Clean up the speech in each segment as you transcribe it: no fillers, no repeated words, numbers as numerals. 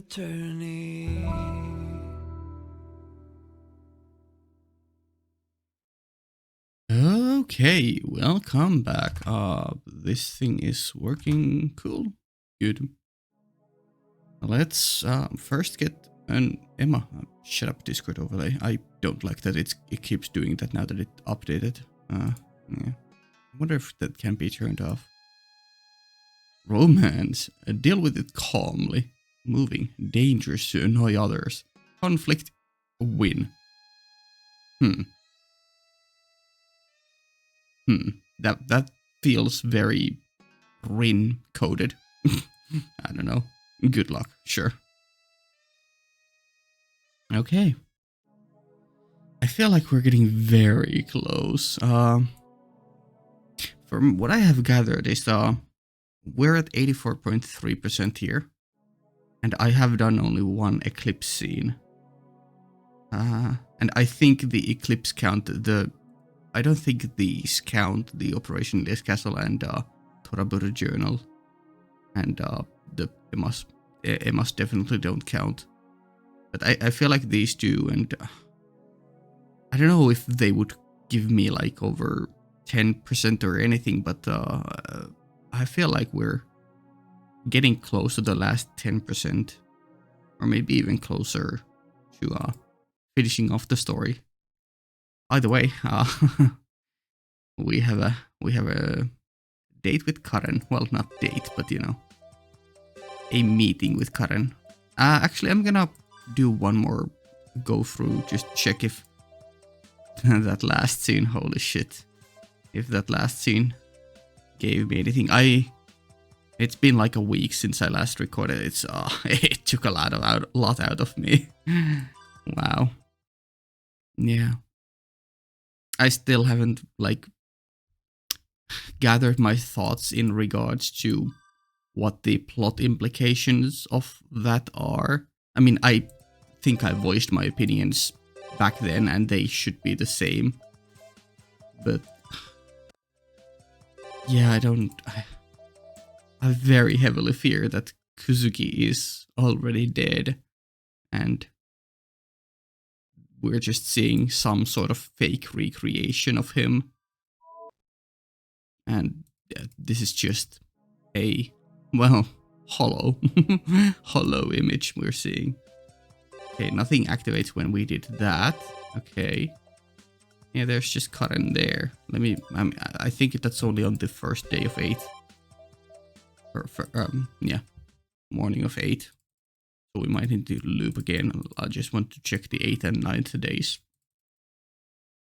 attorney. Okay, welcome back. This thing is working cool. Good. Let's first get an Emma. Shut up, Discord overlay. I don't like that it keeps doing that now that it updated. Yeah. I wonder if that can be turned off. Romance. Deal with it calmly. Moving. Dangerous to annoy others. Conflict. Win. That feels very Rin coded. I don't know. Good luck. Sure. Okay. I feel like we're getting very close. From what I have gathered is we're at 84.3% here. And I have done only one eclipse scene. And I think the eclipse count I don't think these count the Operation Les Castle and Torabura Journal. And the Emas definitely don't count. But I feel like these do, and I don't know if they would give me like over 10% or anything, but I feel like we're getting close to the last 10%, or maybe even closer to finishing off the story. Either way, we have a date with Caren. Well, not date, but you know, a meeting with Caren. Actually, I'm gonna do one more go through, just check if that last scene, holy shit, if that last scene gave me anything. It's been like a week since I last recorded. It took a lot out of me. Wow. Yeah. I still haven't like gathered my thoughts in regards to what the plot implications of that are. I mean, I think I voiced my opinions back then and they should be the same. But yeah, I very heavily fear that Kuzuki is already dead and we're just seeing some sort of fake recreation of him. And this is just a, well, hollow image we're seeing. Okay, nothing activates when we did that. Okay. Yeah, there's just Caren there. I think that's only on the first day of 8. Yeah, morning of 8. So we might need to loop again. I just want to check the 8th and 9th days.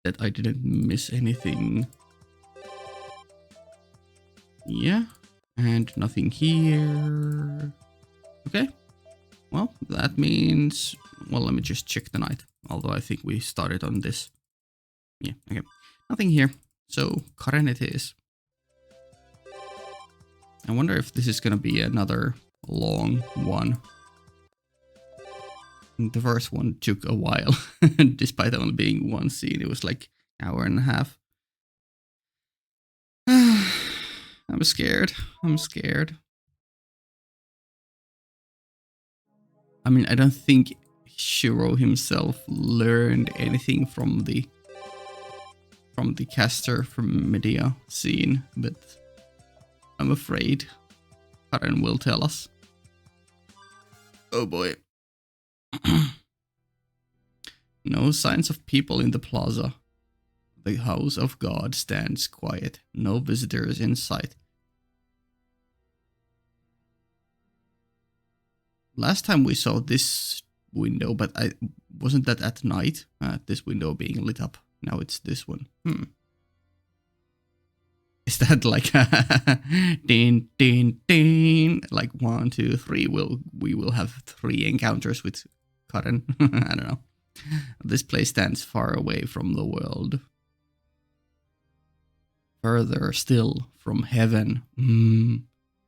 That I didn't miss anything. Yeah, and nothing here. Okay, well, that means... Well, let me just check the night. Although I think we started on this. Yeah, okay. Nothing here. So, Caren it is. I wonder if this is gonna be another long one. The first one took a while. Despite only being one scene, it was like an hour and a half. I'm scared. I mean, I don't think Shirou himself learned anything from the caster from Medea scene, but I'm afraid Caren will tell us. Oh boy. No signs of people in the plaza. The house of God stands quiet. No visitors in sight. Last time we saw this window, but wasn't that at night? This window being lit up. Now it's this one. Is that like din din din? Like 1, 2, 3? We will have 3 encounters with Caren. I don't know. This place stands far away from the world. Further still from heaven.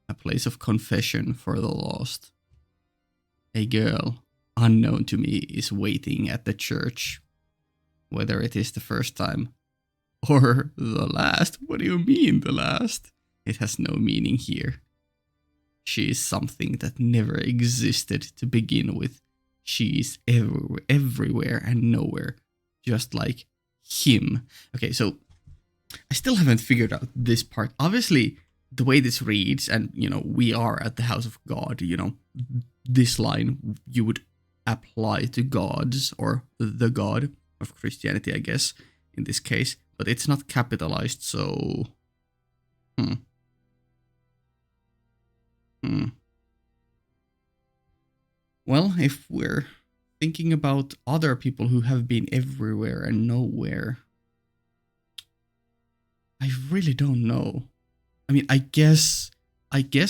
A place of confession for the lost. A girl, unknown to me, is waiting at the church. Whether it is the first time or the last. What do you mean the last? It has no meaning here. she is something that never existed to begin with. She is everywhere and nowhere, just like him. Okay, so I still haven't figured out this part. Obviously, the way this reads, and we are at the house of God, this line you would apply to gods or the God of Christianity, I guess, in this case, but it's not capitalized, so Well, if we're thinking about other people who have been everywhere and nowhere, I really don't know. I mean, I guess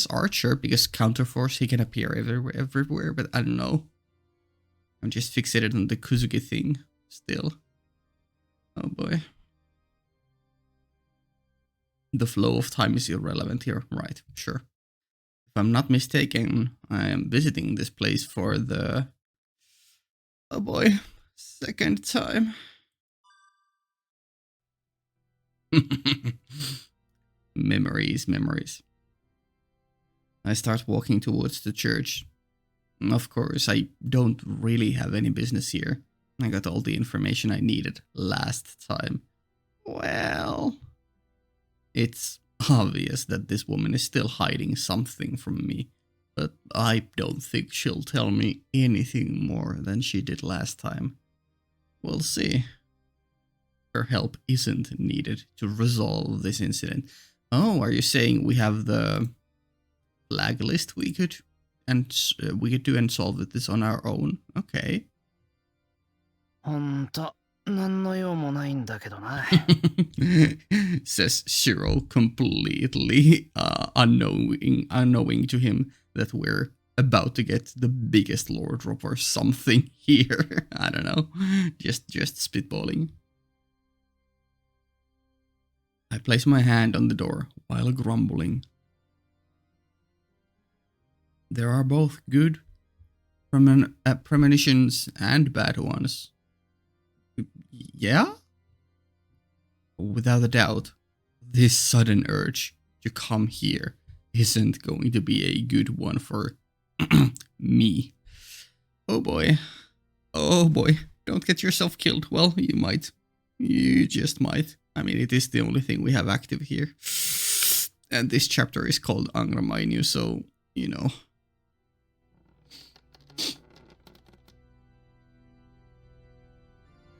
Archer, because Counterforce, he can appear everywhere, but I don't know. I'm just fixated on the Kuzuki thing still. Oh boy. The flow of time is irrelevant here, right? Sure. If I'm not mistaken, I am visiting this place for the... oh boy, second time. Memories. I start walking towards the church. Of course, I don't really have any business here. I got all the information I needed last time. Well, it's obvious that this woman is still hiding something from me, but I don't think she'll tell me anything more than she did last time. We'll see. Her help isn't needed to resolve this incident. Oh, are you saying we have the flag list we could do and solve this on our own? Okay. Says Shirou, completely unknowing to him that we're about to get the biggest lore drop or something here. I don't know. Just spitballing. I place my hand on the door while grumbling. There are both good premonitions and bad ones. Yeah? Without a doubt, this sudden urge to come here isn't going to be a good one for me. Oh boy. Oh boy. Don't get yourself killed. Well, you might. You just might. I mean, it is the only thing we have active here. And this chapter is called Angramainu, so,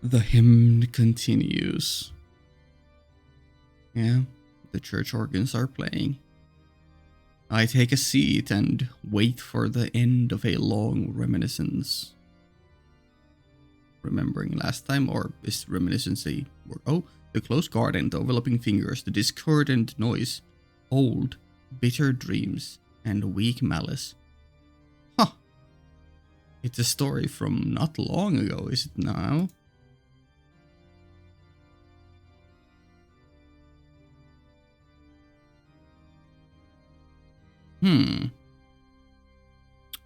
The hymn continues. Yeah, the church organs are playing. I take a seat and wait for the end of a long reminiscence. Remembering last time, or is reminiscence a word? Oh, the close garden, the enveloping fingers, the discordant noise, old, bitter dreams, and weak malice. Huh. It's a story from not long ago, is it now?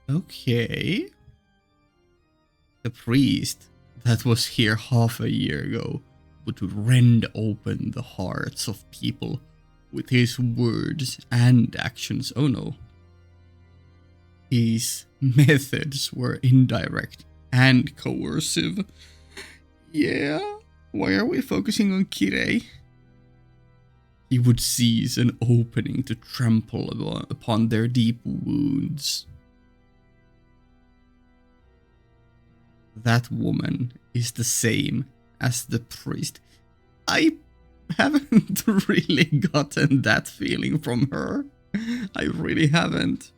Okay. The priest that was here half a year ago would rend open the hearts of people with his words and actions. Oh no. His methods were indirect and coercive. Yeah? Why are we focusing on Kirei? He would seize an opening to trample upon their deep wounds. That woman is the same as the priest. I haven't really gotten that feeling from her. I really haven't.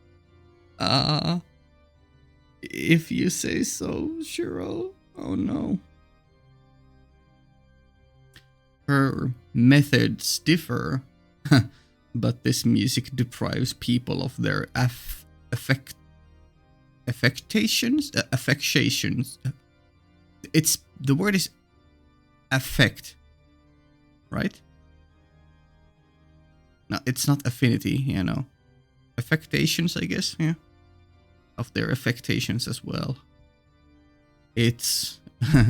If you say so, Shirou. Oh no. Her methods differ, but this music deprives people of their affectations. It's the word is affect, right? No, it's not affinity, affectations, I guess, yeah, of their affectations as well. It's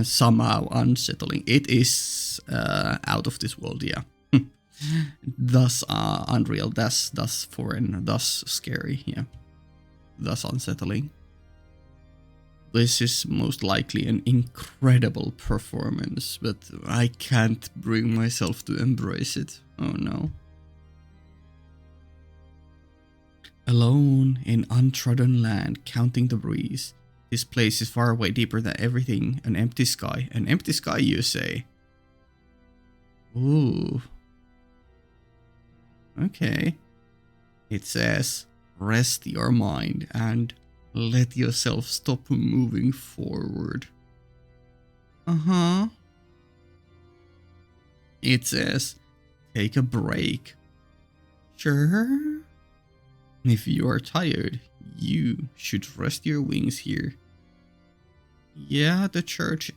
somehow unsettling. It is out of this world, yeah. Thus unreal, thus foreign, thus scary, yeah. thus unsettling. This is most likely an incredible performance, but I can't bring myself to embrace it. Oh no. Alone in untrodden land, counting the breeze. This place is far away, deeper than everything. An empty sky. An empty sky, you say? Ooh. Okay. It says, rest your mind and let yourself stop moving forward. Uh-huh. It says, take a break. Sure. If you are tired, you should rest your wings here. Yeah, the church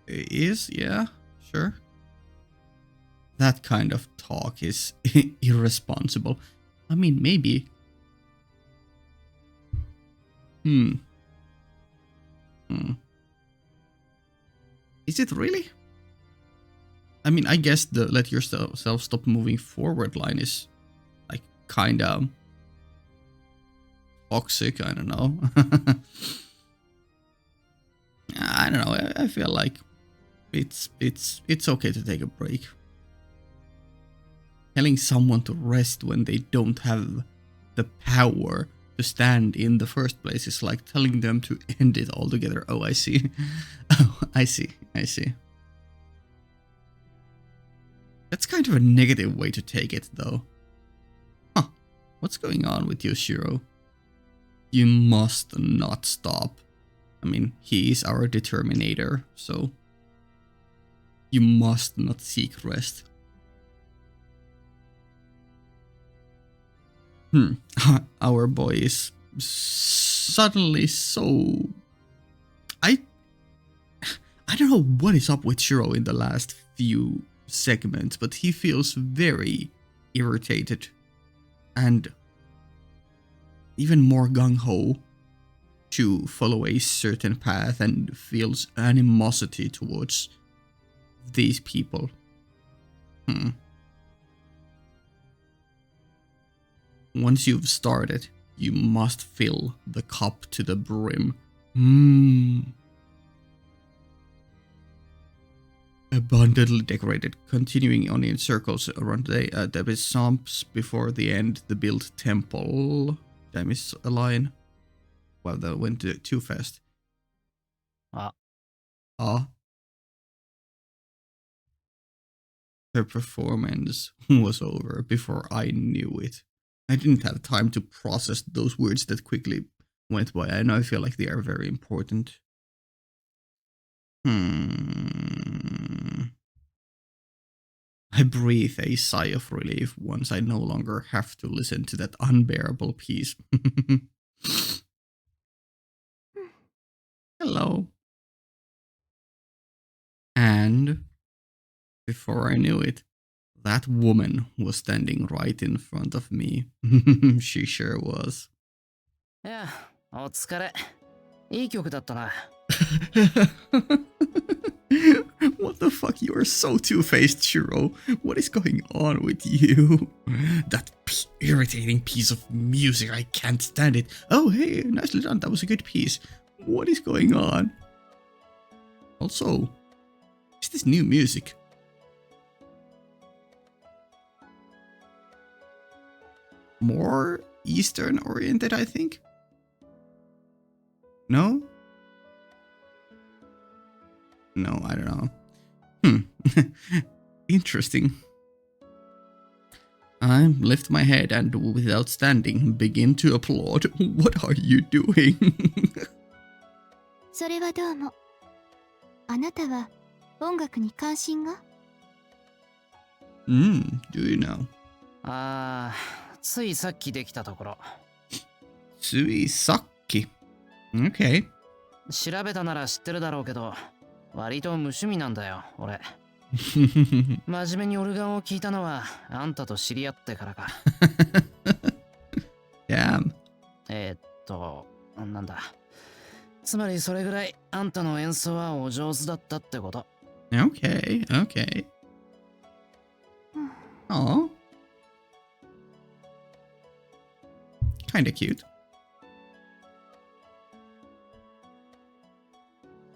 is, yeah, sure. That kind of talk is irresponsible. I mean, maybe. Is it really? I mean, I guess the let yourself stop moving forward line is like kinda toxic, I don't know. I don't know, I feel like it's okay to take a break. Telling someone to rest when they don't have the power to stand in the first place is like telling them to end it altogether. Oh, I see. Oh, I see. That's kind of a negative way to take it, though. Huh. What's going on with you, Shirou? You must not stop. I mean, he is our determinator, so you must not seek rest. Our boy is suddenly so... I don't know what is up with Shirou in the last few segments, but he feels very irritated and even more gung-ho to follow a certain path and feels animosity towards these people. Once you've started, you must fill the cup to the brim. Abundantly decorated, continuing on in circles around the swamps before the end, the built temple. Did I miss a line? Well, that went too fast. Her performance was over before I knew it. I didn't have time to process those words that quickly went by, and I feel like they are very important. I breathe a sigh of relief once I no longer have to listen to that unbearable piece. Hello. And before I knew it, that woman was standing right in front of me. She sure was. Yeah, お疲れ。いい曲だったな。What the fuck? You are so two-faced, Shirou. What is going on with you? That irritating piece of music, I can't stand it. Oh, hey, nicely done. That was a good piece. What is going on? Also, is this new music? More Eastern oriented, I think? No? No, I don't know. Interesting. I lift my head and, without standing, begin to applaud. What are you doing? それはどうも。あなたは音楽に関心が？ Do you know? ついさっきできたところ。Suisaki. Okay. 調べたなら知ってるだろうけど、割と無趣味なんだよ、俺。真面目にオルガンを聴いたのはあんたと知り合ってからか。Damn. なんだ。つまりそれぐらいあんたの演奏はお上手だったってこと。Okay, okay. Oh. Kinda cute.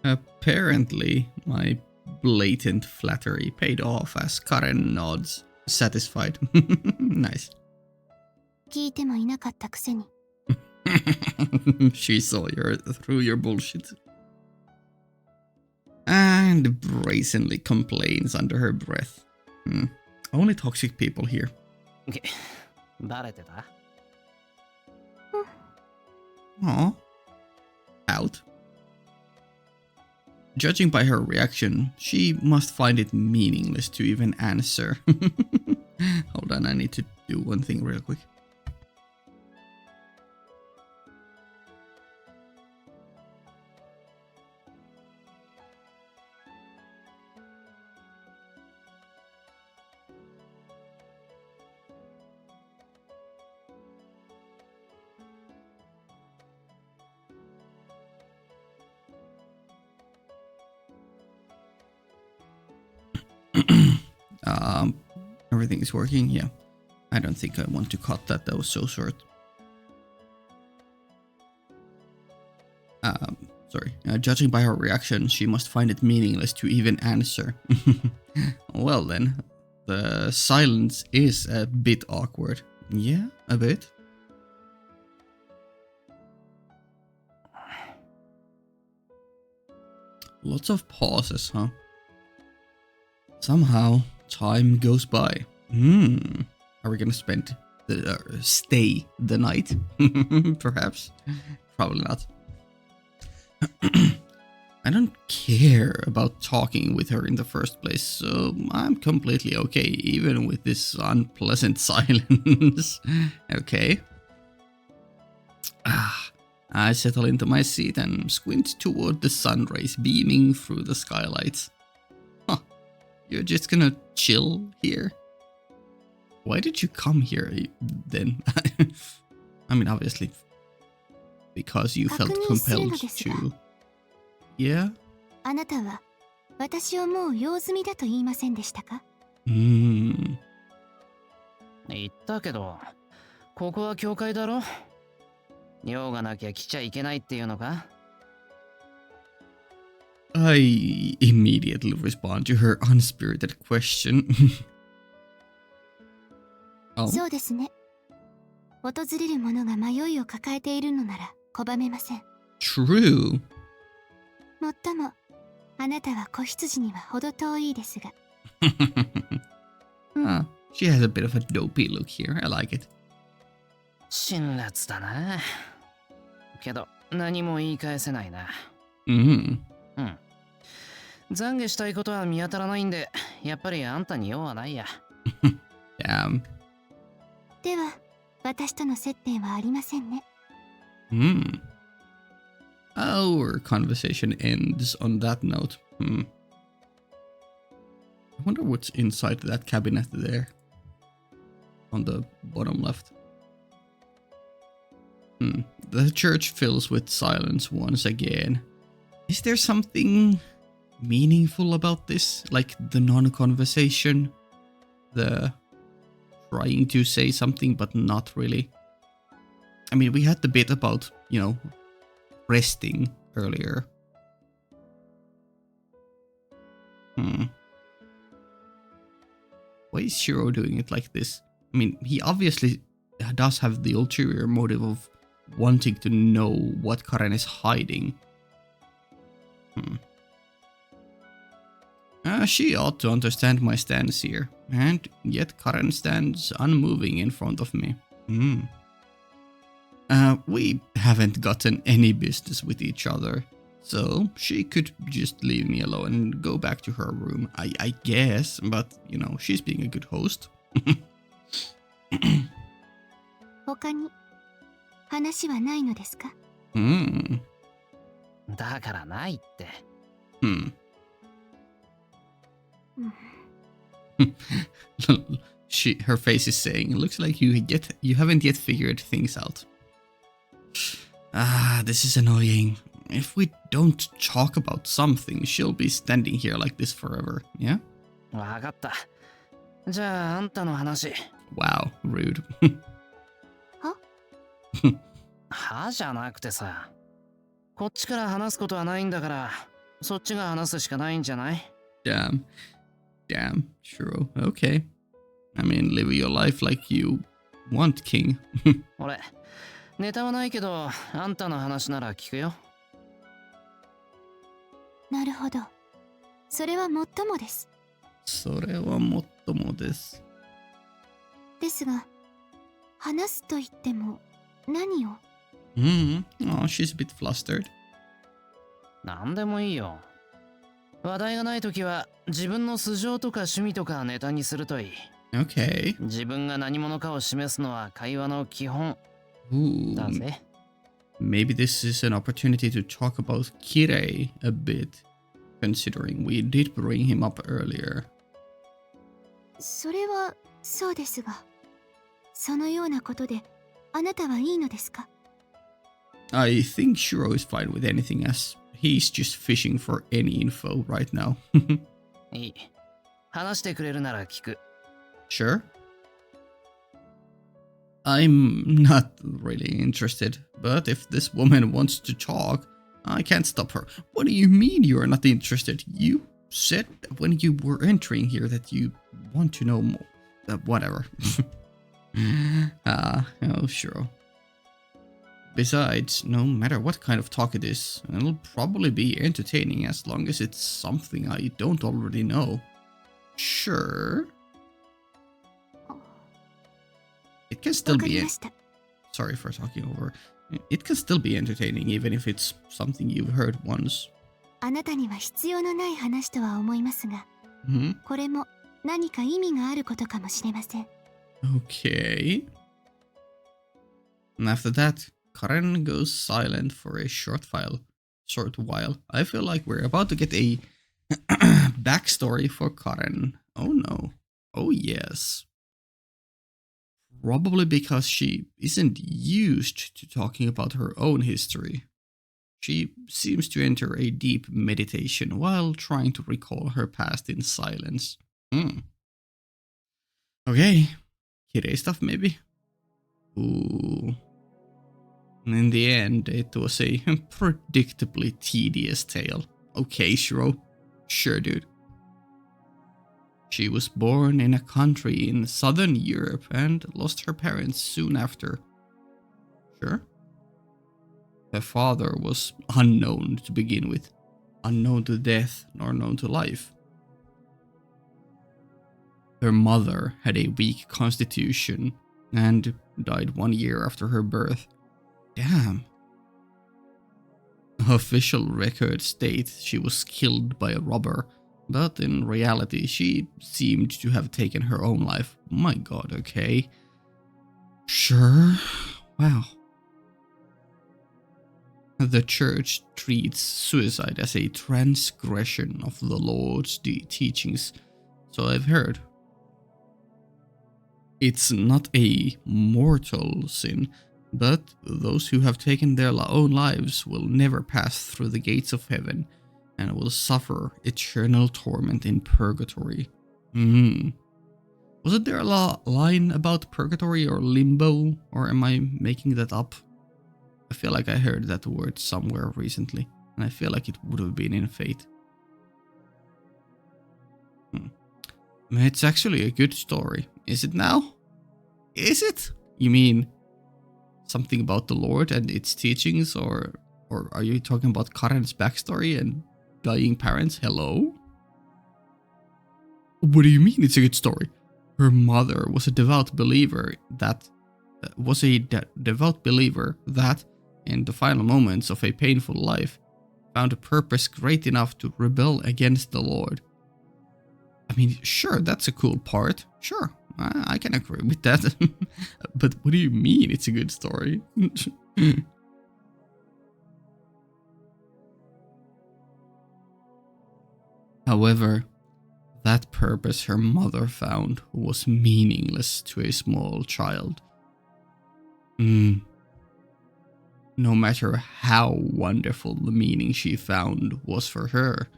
Apparently, my blatant flattery paid off as Karen nods, satisfied. Nice. 聞いてもいなかったくせに。She saw through your bullshit. And brazenly complains under her breath. Only toxic people here. バレてた Aw. Out. Judging by her reaction, she must find it meaningless to even answer. Hold on, I need to do one thing real quick. Everything is working, yeah. I don't think I want to cut that was so short. Sorry. Judging by her reaction, she must find it meaningless to even answer. Well then, the silence is a bit awkward. Yeah, a bit. Lots of pauses, huh? Somehow, time goes by. Are we gonna stay the night? Perhaps? Probably not. I don't care about talking with her in the first place, so I'm completely okay, even with this unpleasant silence. Okay. I settle into my seat and squint toward the sun rays beaming through the skylights. Huh. You're just gonna chill here? Why did you come here then? I mean, obviously, because you felt compelled to. Yeah? あなたは私をもう用済みだと言いませんでしたか？言ったけど、ここは教会だろ？用がなきゃ来ちゃいけないっていうのか？ I immediately respond to her unspirited question. そうですね。訪れる者が迷いを抱えているのなら拒めません。True. もっとも、あなたは子羊には程遠いですが。She has a bit of a dopey look here. I like it. 辛辣だな。けど、何も言い返せないな。懺悔したいことは見当たらないんで、やっぱりあんたに用はないや。Damn. では、私との接点はありませんね。Our conversation ends on that note. I wonder what's inside that cabinet there. On the bottom left. The church fills with silence once again. Is there something meaningful about this? Like the non-conversation? The trying to say something but not really? I mean, we had the bit about, resting earlier. Why is Shirou doing it like this? I mean, he obviously does have the ulterior motive of wanting to know what Caren is hiding. She ought to understand my stance here, and yet Caren stands unmoving in front of me. We haven't gotten any business with each other, so she could just leave me alone and go back to her room, I guess, but, she's being a good host. 他に話はないのですか？だからないって。Her face is saying, looks like you haven't yet figured things out. This is annoying. If we don't talk about something, she'll be standing here like this forever, yeah? わかった。じゃあ、あんたの話。Wow, rude. はじゃなくてさ。こっちから話すことはないんだから、そっちが話すしかないんじゃない？ Damn. Damn. Shiro. Okay. I mean, live your life like you want, King. 俺、ネタはないけど、あんたの話なら聞くよ。なるほど。それはもっともです。それはもっともです。ですが、話すと言っても何を？Oh, she's a bit flustered. なんでもいいよ。話題がないときは、自分の素性とか趣味とかネタにするといい。Okay. 自分が何者かを示すのは会話の基本 Ooh. だぜ。Maybe this is an opportunity to talk about Kirei a bit, considering we did bring him up earlier. それはそうですが、そのようなことであなたはいいのですか？ I think Shiro is fine with anything as he's just fishing for any info right now. いい。話してくれるなら聞く。Sure. I'm not really interested, but if this woman wants to talk, I can't stop her. What do you mean you're not interested? You said when you were entering here that you want to know more. Whatever. Oh, sure. Besides, no matter what kind of talk it is, it'll probably be entertaining as long as it's something I don't already know. Sure. It can still わかり be... ました。 Sorry for talking over. It can still be entertaining even if it's something you've heard once. あなたには必要のない話とは思いますが、Hmm? これも何か意味があることかもしれません。 Okay. And after that, Caren goes silent for a short while. I feel like we're about to get a backstory for Caren. Oh no. Oh yes. Probably because she isn't used to talking about her own history. She seems to enter a deep meditation while trying to recall her past in silence. Okay. Kirei stuff maybe? Ooh. In the end, it was a predictably tedious tale. Okay, Shirou. Sure, dude. She was born in a country in southern Europe and lost her parents soon after. Sure. Her father was unknown to begin with. Unknown to death, nor known to life. Her mother had a weak constitution and died 1 year after her birth. Damn. Official records state she was killed by a robber, but in reality she seemed to have taken her own life. My god, okay. Sure. Wow. The church treats suicide as a transgression of the Lord's teachings, so I've heard. It's not a mortal sin, but those who have taken their own lives will never pass through the gates of heaven and will suffer eternal torment in purgatory. Wasn't there a line about purgatory or limbo, or am I making that up? I feel like I heard that word somewhere recently, and I feel like it would have been in Fate. It's actually a good story. Is it now? Is it? You mean something about the Lord and its teachings, or are you talking about Karen's backstory and dying parents? Hello? What do you mean it's a good story? Her mother was a devout believer that in the final moments of a painful life, found a purpose great enough to rebel against the Lord. I mean, sure, that's a cool part. Sure, I can agree with that. But what do you mean it's a good story? However, that purpose her mother found was meaningless to a small child. No matter how wonderful the meaning she found was for her,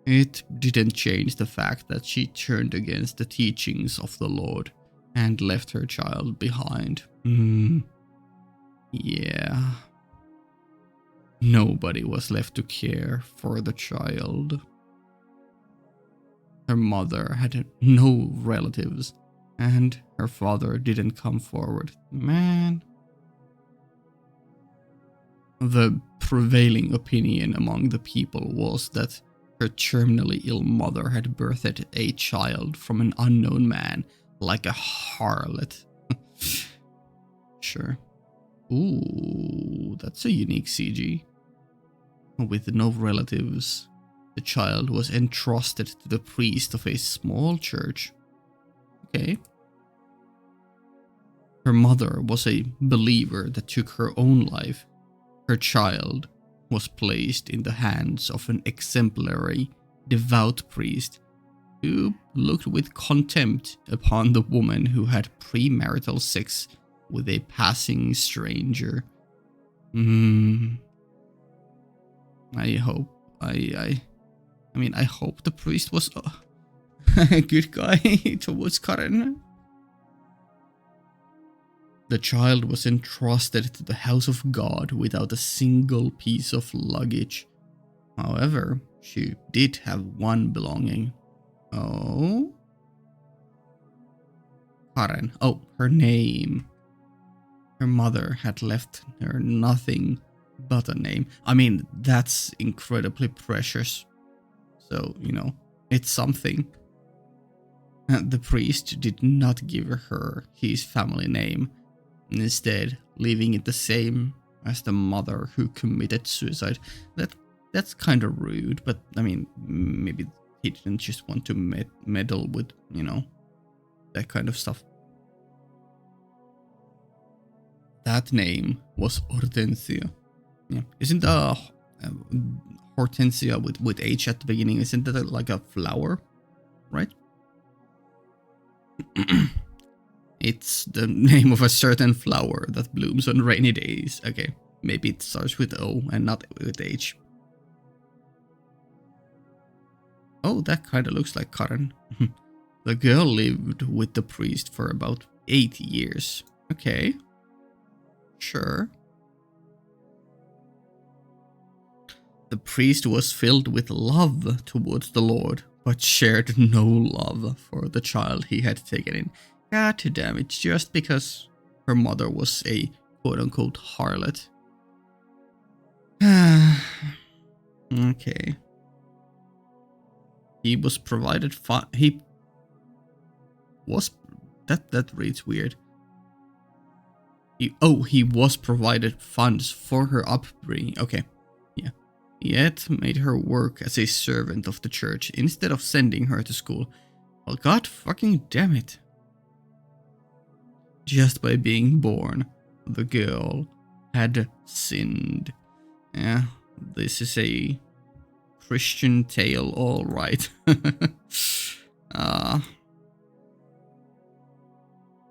it didn't change the fact that she turned against the teachings of the Lord and left her child behind. Yeah. nobody was left to care for the child. Her mother had no relatives, and her father didn't come forward. Man. The prevailing opinion among the people was that her terminally ill mother had birthed a child from an unknown man, like a harlot. Sure. Ooh, that's a unique CG. With no relatives, the child was entrusted to the priest of a small church. Okay. Her mother was a believer that took her own life. Her child was placed in the hands of an exemplary, devout priest who looked with contempt upon the woman who had premarital sex with a passing stranger. I hope the priest was a good guy towards Caren. The child was entrusted to the house of God without a single piece of luggage. However, she did have one belonging. Oh? Caren. Oh, her name. Her mother had left her nothing but a name. I mean, that's incredibly precious. So, it's something. The priest did not give her his family name, instead leaving it the same as the mother who committed suicide. That's kind of rude, but I mean, maybe he didn't just want to meddle with, that kind of stuff. That name was Hortensia. Yeah. Isn't Hortensia with H at the beginning, isn't that like a flower, right? It's the name of a certain flower that blooms on rainy days. Okay, maybe it starts with O and not with H. Oh, that kind of looks like Caren. The girl lived with the priest for about 8 years. Okay. Sure. The priest was filled with love towards the Lord, but shared no love for the child he had taken in. God damn it, just because her mother was a quote-unquote harlot. Okay. He was provided that reads weird. He was provided funds for her upbringing. Okay. Yeah. Yet made her work as a servant of the church instead of sending her to school. Well, god fucking damn it. Just by being born, the girl had sinned. Yeah, this is a Christian tale, all right.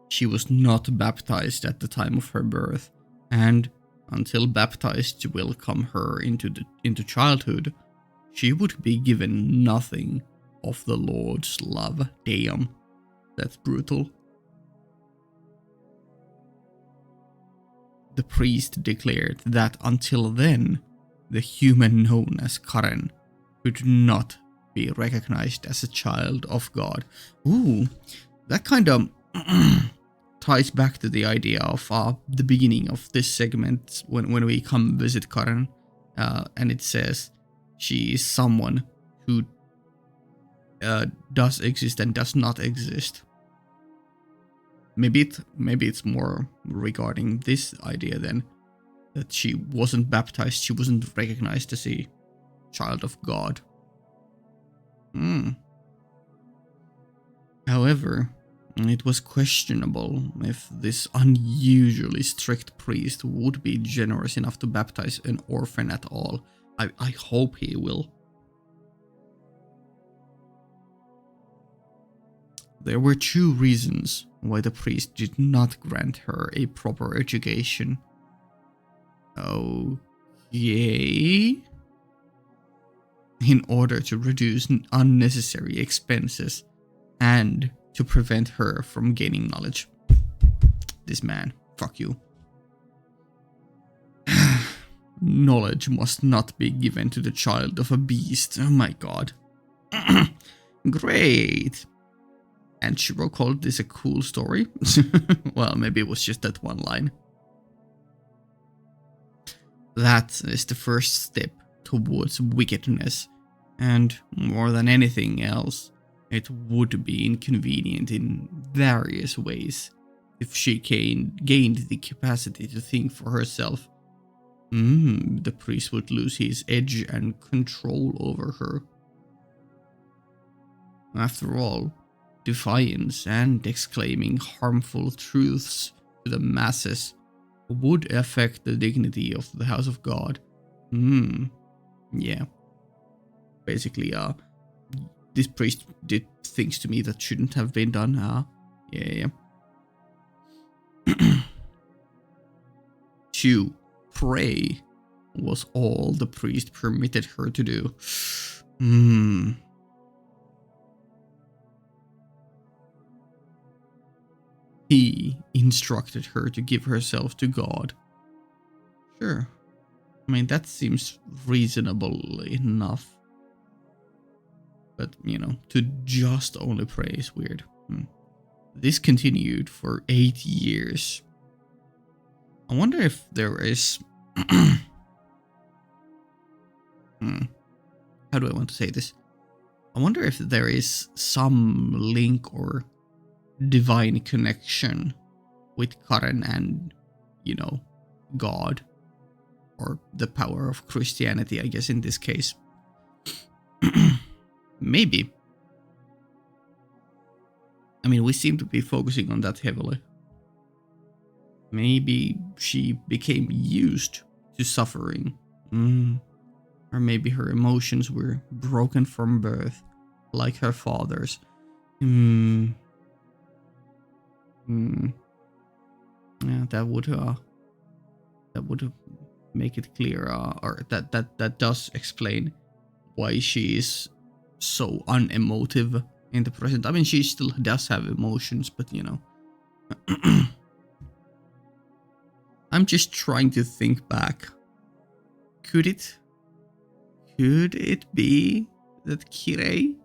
She was not baptized at the time of her birth, and until baptized to welcome her into childhood, she would be given nothing of the Lord's love. Damn, that's brutal. The priest declared that until then, the human known as Caren could not be recognized as a child of God. Ooh, that kind of ties back to the idea of the beginning of this segment when we come visit Caren, and it says she is someone who does exist and does not exist. Maybe it's more regarding this idea then, that she wasn't baptized, she wasn't recognized as a child of God. However, it was questionable if this unusually strict priest would be generous enough to baptize an orphan at all. I hope he will. There were 2 reasons why the priest did not grant her a proper education. Okay. In order to reduce unnecessary expenses and to prevent her from gaining knowledge. This man, fuck you. knowledge must not be given to the child of a beast. Oh my god. Great. And Shirou called this a cool story. Well, maybe it was just that one line. That is the first step towards wickedness, and more than anything else, it would be inconvenient in various ways if she gained the capacity to think for herself. The priest would lose his edge and control over her. After all, defiance and exclaiming harmful truths to the masses would affect the dignity of the House of God. Yeah. Basically, this priest did things to me that shouldn't have been done. Yeah. To pray was all the priest permitted her to do. He instructed her to give herself to God. Sure. I mean, that seems reasonable enough. But, to just only pray is weird. This continued for 8 years. I wonder if there is... How do I want to say this? I wonder if there is some link or divine connection with Caren and, God. Or the power of Christianity, I guess, in this case. Maybe. I mean, we seem to be focusing on that heavily. Maybe she became used to suffering. Or maybe her emotions were broken from birth, like her father's. Yeah, that would make it clear, or that does explain why she is so unemotive in the present. I mean, she still does have emotions, but I'm just trying to think back. Could it be that Kirei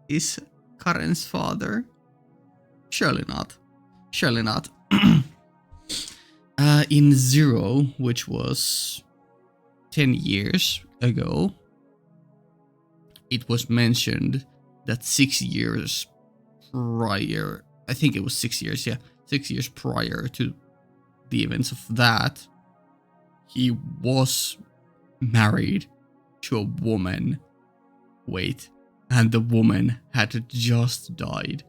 is Karen's father? Surely not. In Zero, which was 10 years ago, it was mentioned that 6 years prior, I think it was 6 years, 6 years prior to the events of that, he was married to a woman. Wait, and the woman had just died.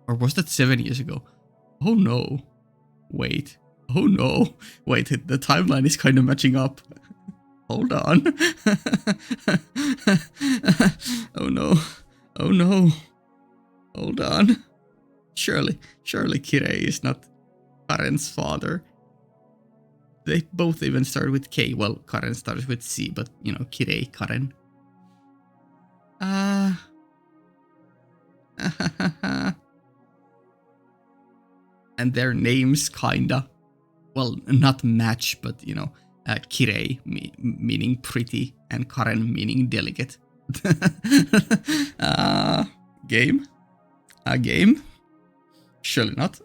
Or was that 7 years ago? Oh no. Wait. Oh no. Wait, the timeline is kind of matching up. Hold on. Oh no. Hold on. Surely Kirei is not Karen's father. They both even start with K. Well, Caren starts with C, but Kirei, Caren. And their names kinda, well, not match, but Kirei meaning pretty and Caren meaning delicate. Game? A game? Surely not.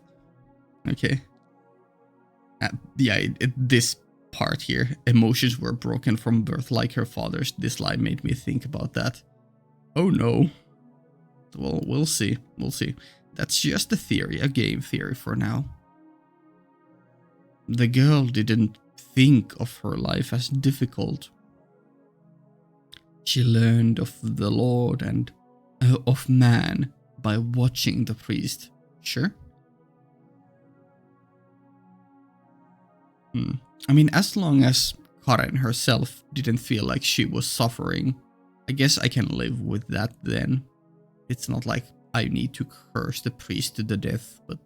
Okay. This part here, emotions were broken from birth like her father's. This line made me think about that. Oh no. Well, we'll see. That's just a theory, a game theory for now. The girl didn't think of her life as difficult. She learned of the Lord and of man by watching the priest. Sure. I mean, as long as Caren herself didn't feel like she was suffering, I guess I can live with that then. It's not like I need to curse the priest to the death, but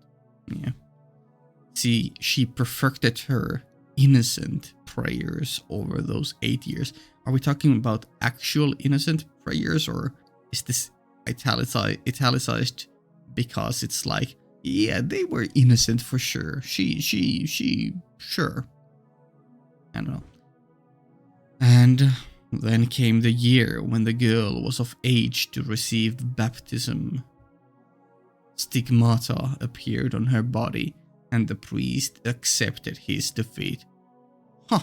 yeah. See, she perfected her innocent prayers over those 8 years. Are we talking about actual innocent prayers, or is this italicized because it's like, yeah, they were innocent for sure. She, sure. I don't know. And then came the year when the girl was of age to receive baptism. Stigmata appeared on her body, and the priest accepted his defeat. Huh.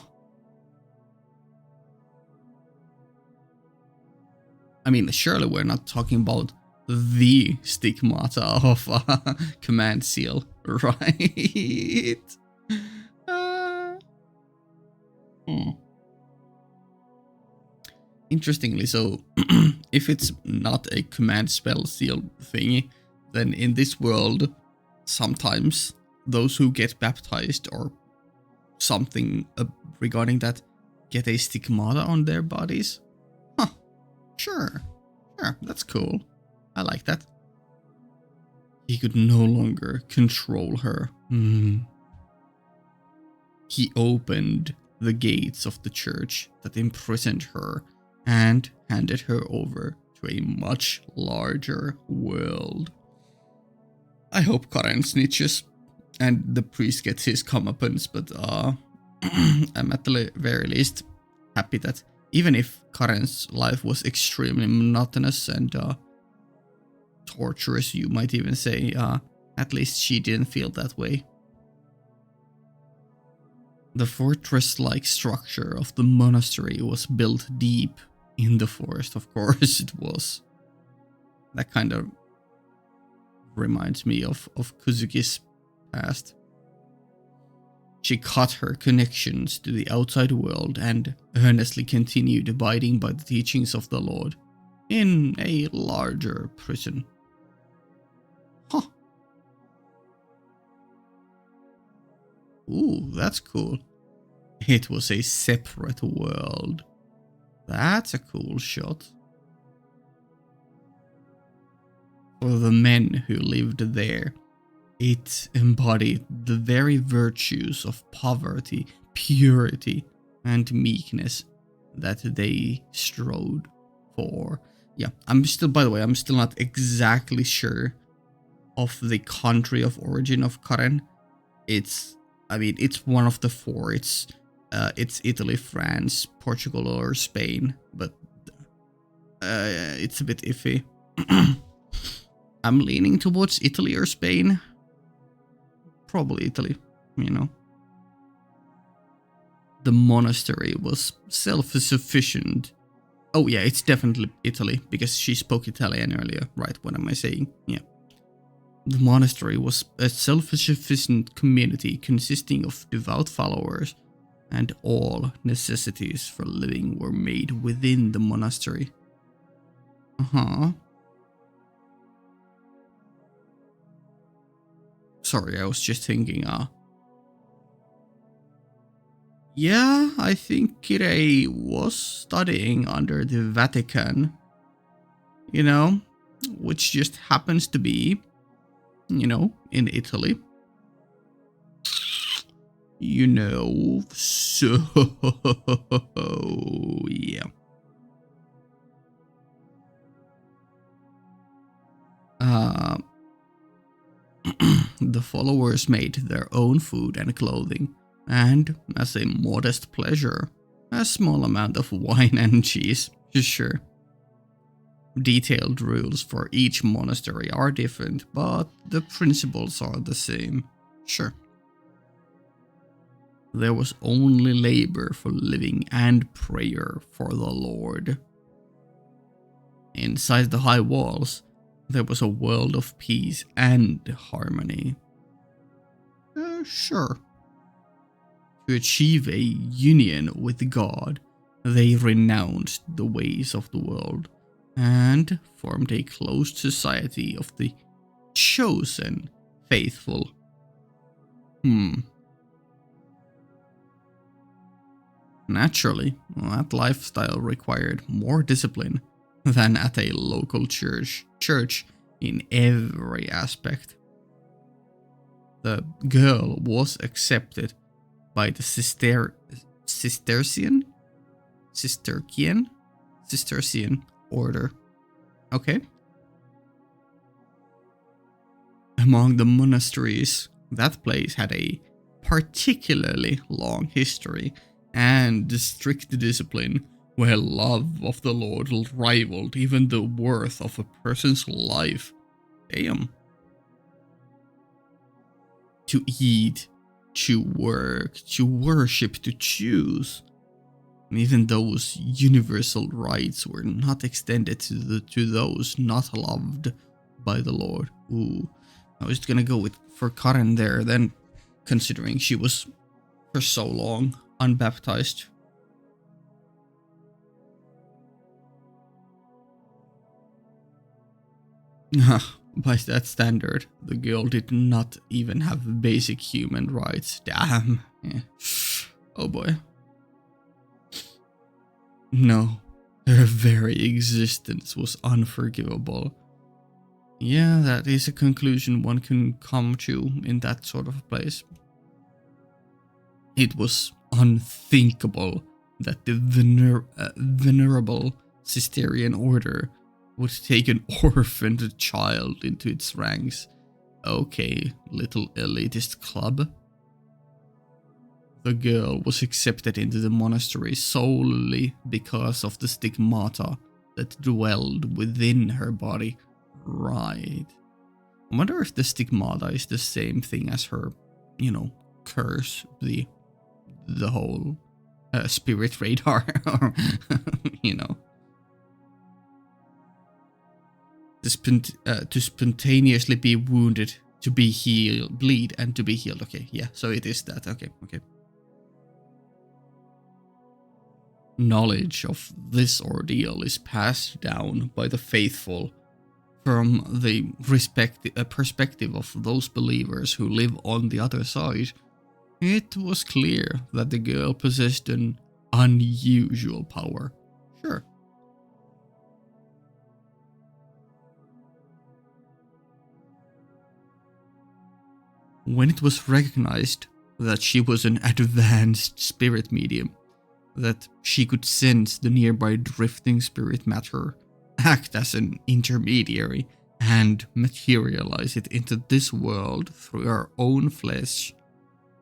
I mean, surely we're not talking about the stigmata of a command seal, right? Hmm. Interestingly, so if it's not a command spell seal thingy, then in this world, sometimes those who get baptized or something regarding that get a stigmata on their bodies. Huh. Sure, that's cool. I like that. He could no longer control her. He opened the gates of the church that imprisoned her and handed her over to a much larger world. I hope Caren snitches and the priest gets his comeuppance, but I'm at the very least happy that even if Karen's life was extremely monotonous and torturous, you might even say, at least she didn't feel that way. The fortress-like structure of the monastery was built deep in the forest, of course it was. That kind of reminds me of Kuzuki's past. She cut her connections to the outside world and earnestly continued abiding by the teachings of the Lord in a larger prison. Huh. Ooh, that's cool. It was a separate world. That's a cool shot. For the men who lived there, it embodied the very virtues of poverty, purity, and meekness that they strove for. Yeah, by the way, I'm still not exactly sure of the country of origin of Caren. It's one of the four. It's Italy, France, Portugal, or Spain, but it's a bit iffy. I'm leaning towards Italy or Spain. Probably Italy, you know. The monastery was self-sufficient. Oh yeah, it's definitely Italy, because she spoke Italian earlier. Right, what am I saying? Yeah. The monastery was a self-sufficient community consisting of devout followers, and all necessities for living were made within the monastery. Sorry, I was just thinking, yeah, I think Kirei was studying under the Vatican, you know, which just happens to be, you know, in Italy. You know, so yeah. The followers made their own food and clothing, and as a modest pleasure, a small amount of wine and cheese, sure. Detailed rules for each monastery are different, but the principles are the same, sure. There was only labor for living and prayer for the Lord. Inside the high walls, there was a world of peace and harmony. Sure. To achieve a union with God, they renounced the ways of the world and formed a closed society of the chosen faithful. Naturally, that lifestyle required more discipline than at a local church in every aspect. The girl was accepted by the Cistercian order. Okay. Among the monasteries, that place had a particularly long history and strict discipline, where love of the Lord rivaled even the worth of a person's life. Damn. To eat, to work, to worship, to choose. And even those universal rights were not extended to those not loved by the Lord. Ooh, I was gonna go for Caren there then, considering she was for so long unbaptized. By that standard, the girl did not even have basic human rights. Damn. Yeah. Oh boy. No, her very existence was unforgivable. Yeah, that is a conclusion one can come to in that sort of place. It was unthinkable that the venerable Cistercian order would take an orphaned child into its ranks. Okay, little elitist club. The girl was accepted into the monastery solely because of the stigmata that dwelled within her body. Right. I wonder if the stigmata is the same thing as her, curse, the whole spirit radar, to spontaneously be wounded, to be healed, bleed, and to be healed. Okay, yeah, so it is that. Okay. Knowledge of this ordeal is passed down by the faithful from the perspective of those believers who live on the other side. It was clear that the girl possessed an unusual power. Sure. When it was recognized that she was an advanced spirit medium, that she could sense the nearby drifting spirit matter, act as an intermediary, and materialize it into this world through her own flesh,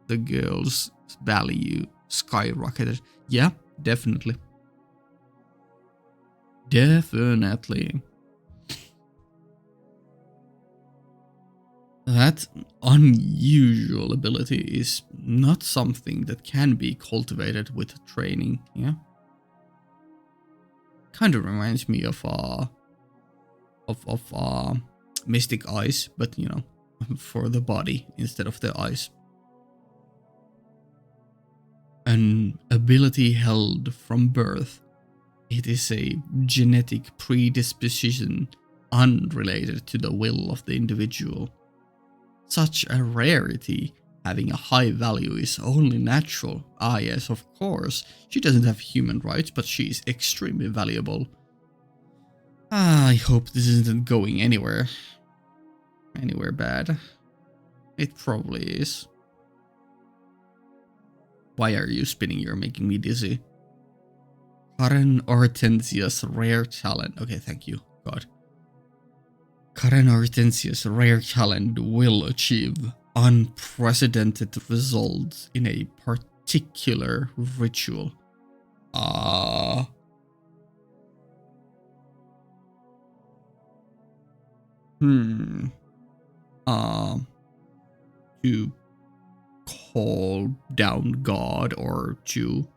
the girl's value skyrocketed. Yeah, definitely. Definitely. That unusual ability is not something that can be cultivated with training, yeah? Kind of reminds me of Mystic Eyes, but for the body instead of the eyes. An ability held from birth. It is a genetic predisposition unrelated to the will of the individual. Such a rarity, having a high value, is only natural. Ah yes, of course. She doesn't have human rights, but she is extremely valuable. I hope this isn't going anywhere bad. It probably is. Why are you spinning? You're making me dizzy. Caren Hortensia's rare talent. Okay, thank you, God. Caren Hortensia's rare talent will achieve unprecedented results in a particular ritual. To call down God, or to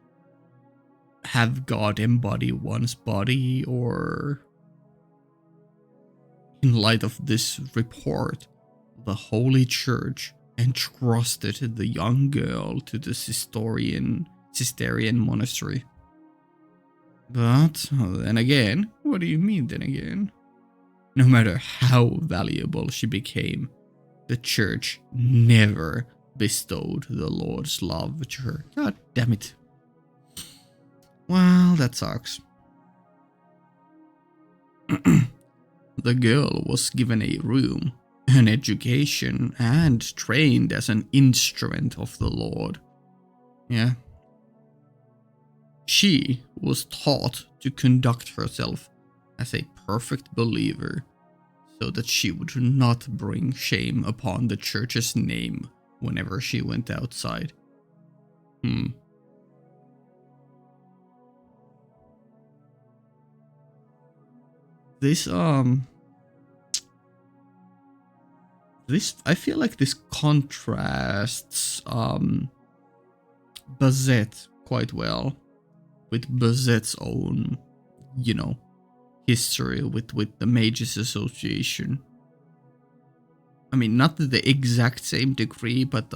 have God embody one's body, or... In light of this report, the Holy Church entrusted the young girl to the Cistercian monastery. But then again, what do you mean then again? No matter how valuable she became, the Church never bestowed the Lord's love to her. God damn it. Well, that sucks. The girl was given a room, an education, and trained as an instrument of the Lord. Yeah. She was taught to conduct herself as a perfect believer, so that she would not bring shame upon the Church's name whenever she went outside. this I feel like this contrasts Bazette quite well with Bazette's own, you know, history with the Mages Association. I mean, not to the exact same degree, but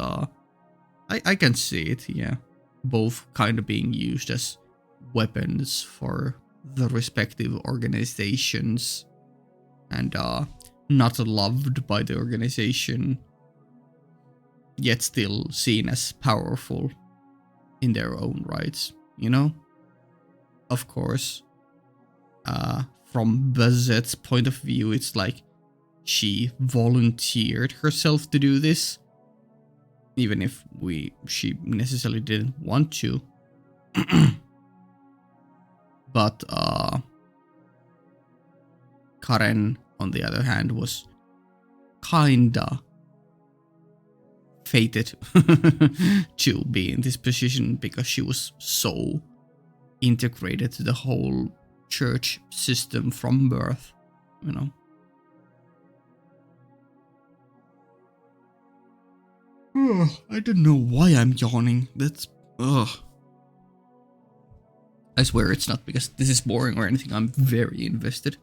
I can see it, yeah. Both kind of being used as weapons for the respective organizations and not loved by the organization, yet still seen as powerful in their own rights, you know? Of course, from Bazette's point of view, it's like she volunteered herself to do this, even if she necessarily didn't want to. But Caren, on the other hand, was kinda fated to be in this position because she was so integrated to the whole church system from birth, you know. I don't know why I'm yawning. That's I swear it's not because this is boring or anything. I'm very invested.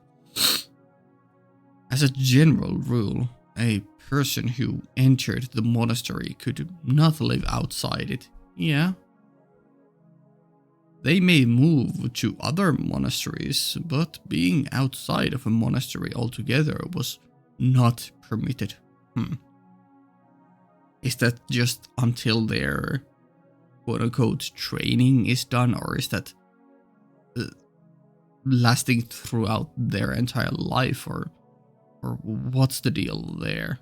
As a general rule, a person who entered the monastery could not live outside it. Yeah. They may move to other monasteries, but being outside of a monastery altogether was not permitted. Is that just until their quote-unquote training is done, or is that lasting throughout their entire life, or what's the deal there?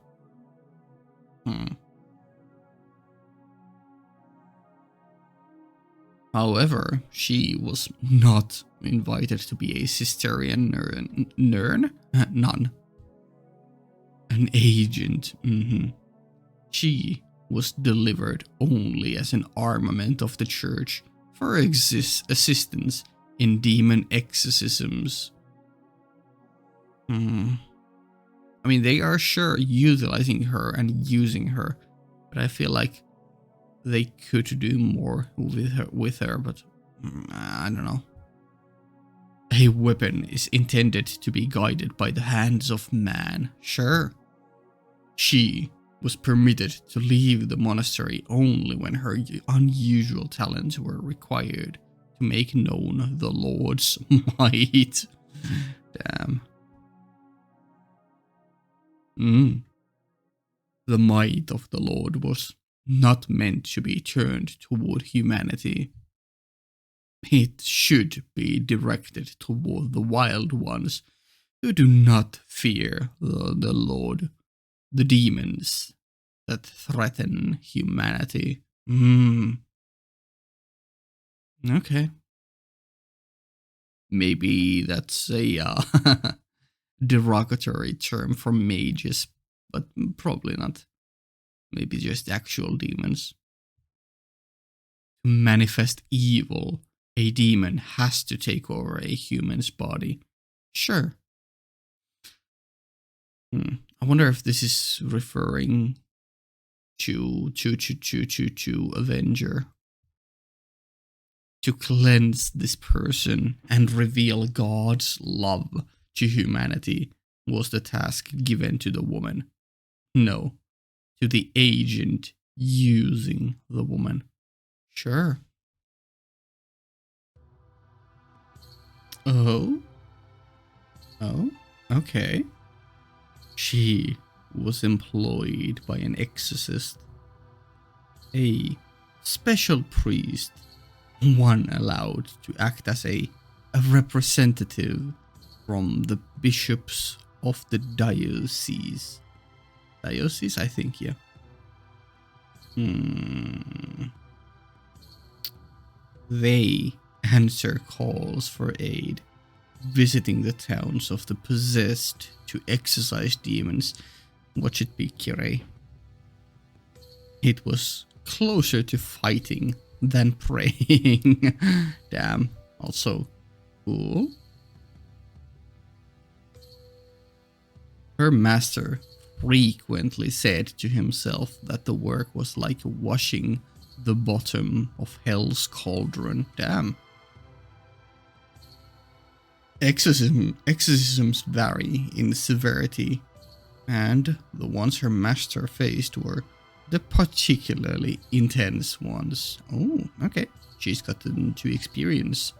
However, she was not invited to be a Cistercian nun. An agent. She was delivered only as an armament of the church for assistance in demon exorcisms. I mean, they are sure utilizing her and using her, but I feel like they could do more with her, but I don't know. A weapon is intended to be guided by the hands of man, sure. She was permitted to leave the monastery only when her unusual talents were required to make known the Lord's might. Damn. The might of the Lord was not meant to be turned toward humanity. It should be directed toward the wild ones who do not fear the Lord, the demons that threaten humanity. Okay. Maybe that's a derogatory term for mages, but probably not. Maybe just actual demons. To manifest evil, a demon has to take over a human's body. Sure. I wonder if this is referring to Avenger. To cleanse this person and reveal God's love to humanity was the task given to the woman. No, to the agent using the woman. Sure. Oh, okay. She was employed by an exorcist, a special priest, one allowed to act as a representative from the bishops of the diocese. Diocese, I think, yeah. They answer calls for aid, visiting the towns of the possessed to exorcise demons. Watch it be, Kirei. It was closer to fighting than praying. Damn. Also, cool. Her master frequently said to himself that the work was like washing the bottom of hell's cauldron. Damn. Exorcisms vary in severity, and the ones her master faced were the particularly intense ones. Oh, okay. She's gotten to experience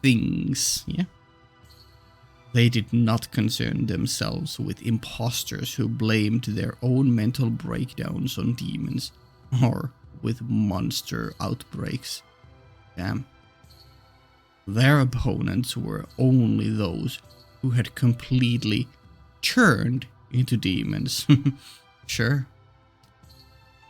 things, yeah. They did not concern themselves with imposters who blamed their own mental breakdowns on demons, or with monster outbreaks. Damn. Their opponents were only those who had completely turned into demons. Sure.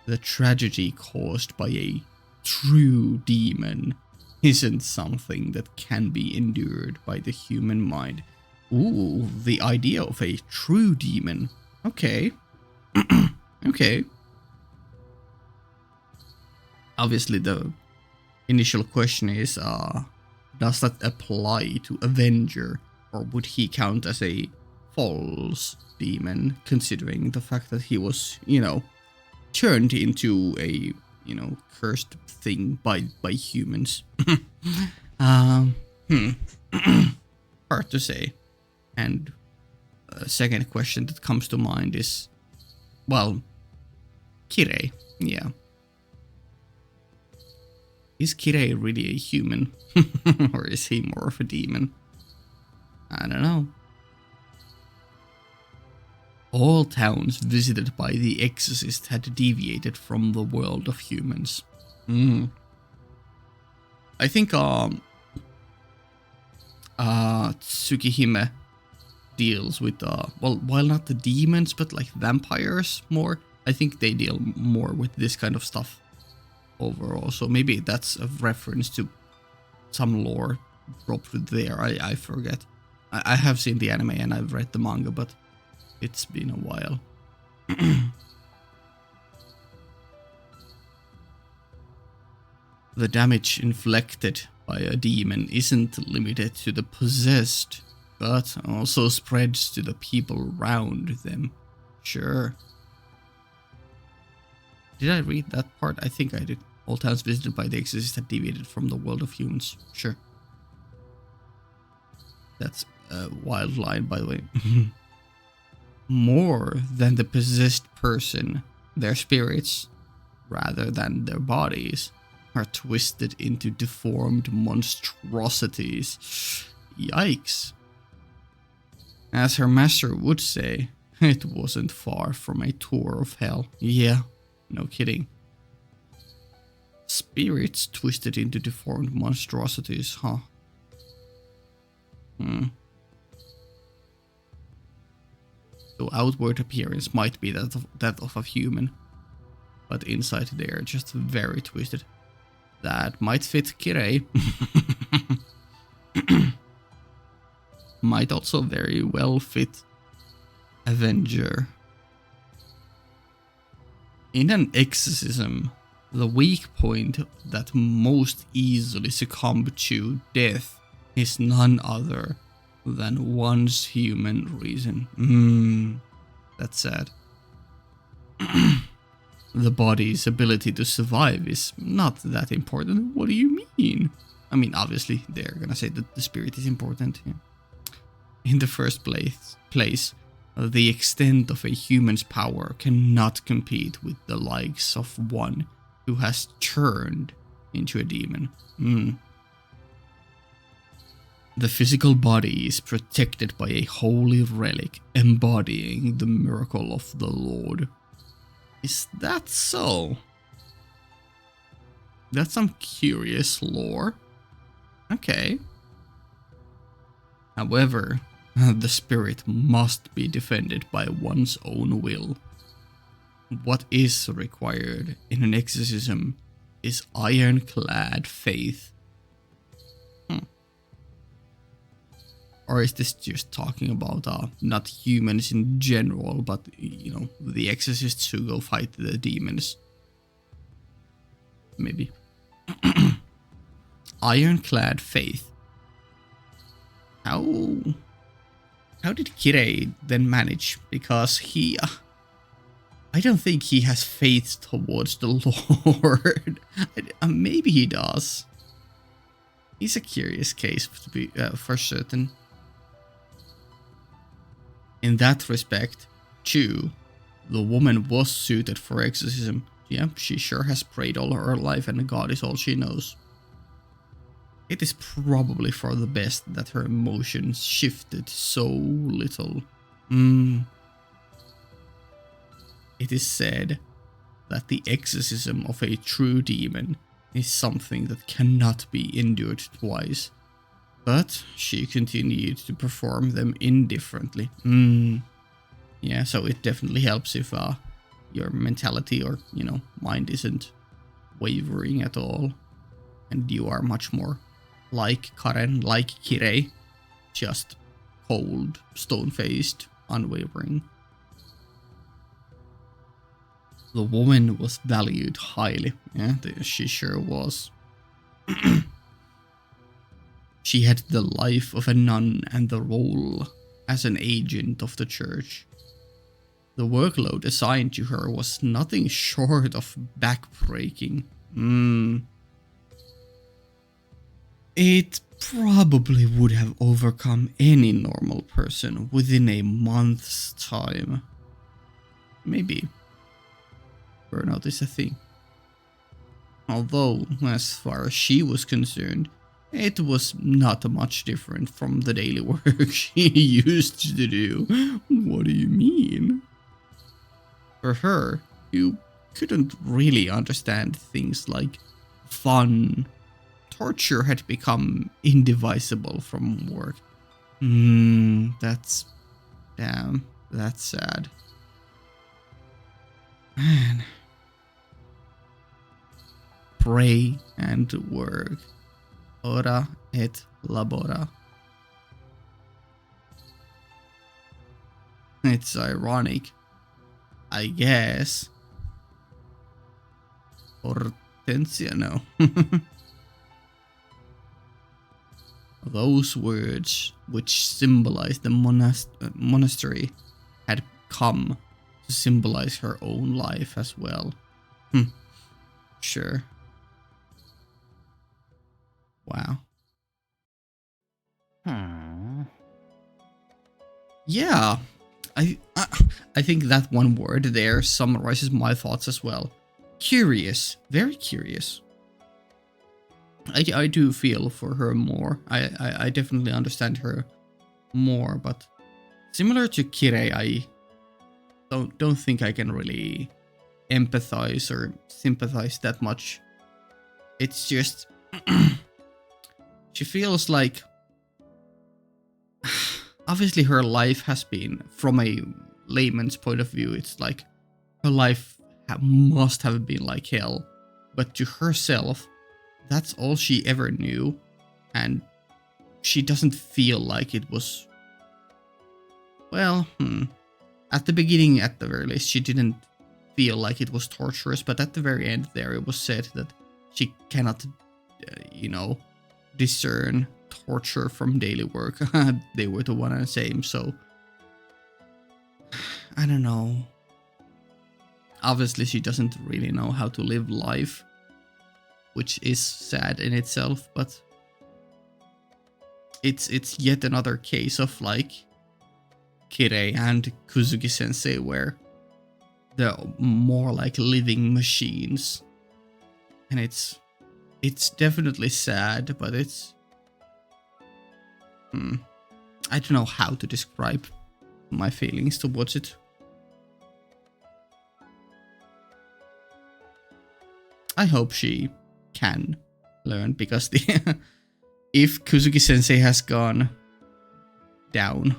The tragedy caused by a true demon isn't something that can be endured by the human mind. Ooh, the idea of a true demon. Okay. Okay. Obviously, the initial question is, does that apply to Avenger, or would he count as a false demon, considering the fact that he was, turned into a, cursed thing by humans? Hard to say. And a second question that comes to mind is, well, Kirei, yeah. Is Kirei really a human? Or is he more of a demon? I don't know. All towns visited by the exorcist had deviated from the world of humans. I think Tsukihime deals with while not the demons, but like vampires more. I think they deal more with this kind of stuff overall. So maybe that's a reference to some lore dropped there. I forget. I have seen the anime and I've read the manga, but it's been a while. The damage inflicted by a demon isn't limited to the possessed, but also spreads to the people around them. Sure. Did I read that part? I think I did. All towns visited by the exorcist had deviated from the world of humans. Sure. That's a wild line, by the way. More than the possessed person, their spirits, rather than their bodies, are twisted into deformed monstrosities. Yikes. As her master would say, it wasn't far from a tour of hell. Yeah, no kidding. Spirits twisted into deformed monstrosities, huh? So outward appearance might be that of a human, but inside they are just very twisted. That might fit Kirei. Might also very well fit Avenger. In an exorcism, the weak point that most easily succumb to death is none other than one's human reason. That's sad. The body's ability to survive is not that important. What do you mean? I mean, obviously, they're gonna say that the spirit is important. Yeah. In the first place, the extent of a human's power cannot compete with the likes of one who has turned into a demon. The physical body is protected by a holy relic embodying the miracle of the Lord. Is that so? That's some curious lore. Okay. However, the spirit must be defended by one's own will. What is required in an exorcism is ironclad faith. Or is this just talking about not humans in general, but, the exorcists who go fight the demons? Maybe. Ironclad faith. How how did Kirei then manage? Because I don't think he has faith towards the Lord. Maybe he does. He's a curious case to be for certain. In that respect, too, the woman was suited for exorcism. Yeah, she sure has prayed all her life and God is all she knows. It is probably for the best that her emotions shifted so little. It is said that the exorcism of a true demon is something that cannot be endured twice. But she continued to perform them indifferently. Yeah, so it definitely helps if your mentality or, mind isn't wavering at all. And you are much more like Caren, like Kirei, just cold, stone-faced, unwavering. The woman was valued highly. Yeah, she sure was. She had the life of a nun and the role as an agent of the church. The workload assigned to her was nothing short of backbreaking. It probably would have overcome any normal person within a month's time. Maybe burnout is a thing. Although, as far as she was concerned, it was not much different from the daily work she used to do. What do you mean? For her, you couldn't really understand things like fun. Torture had become indivisible from work. That's sad. Man. Pray and work. Ora et labora. It's ironic, I guess. Hortensia, no. Those words, which symbolize the monastery, had come to symbolize her own life as well. Sure. Wow. Yeah, I think that one word there summarizes my thoughts as well. Curious, very curious. I do feel for her more. I definitely understand her more, but similar to Kirei, I don't think I can really empathize or sympathize that much. It's just she feels like obviously her life has been, from a layman's point of view, it's like her life must have been like hell, but to herself that's all she ever knew, and she doesn't feel like it was, well, at the beginning, at the very least, she didn't feel like it was torturous, but at the very end there it was said that she cannot, discern torture from daily work. They were the one and the same, so I don't know. Obviously she doesn't really know how to live life, which is sad in itself, but it's yet another case of like Kirei and Kuzuki sensei, where they're more like living machines, and it's definitely sad, but it's I don't know how to describe my feelings towards it. I hope she can learn, because if Kuzuki sensei has gone down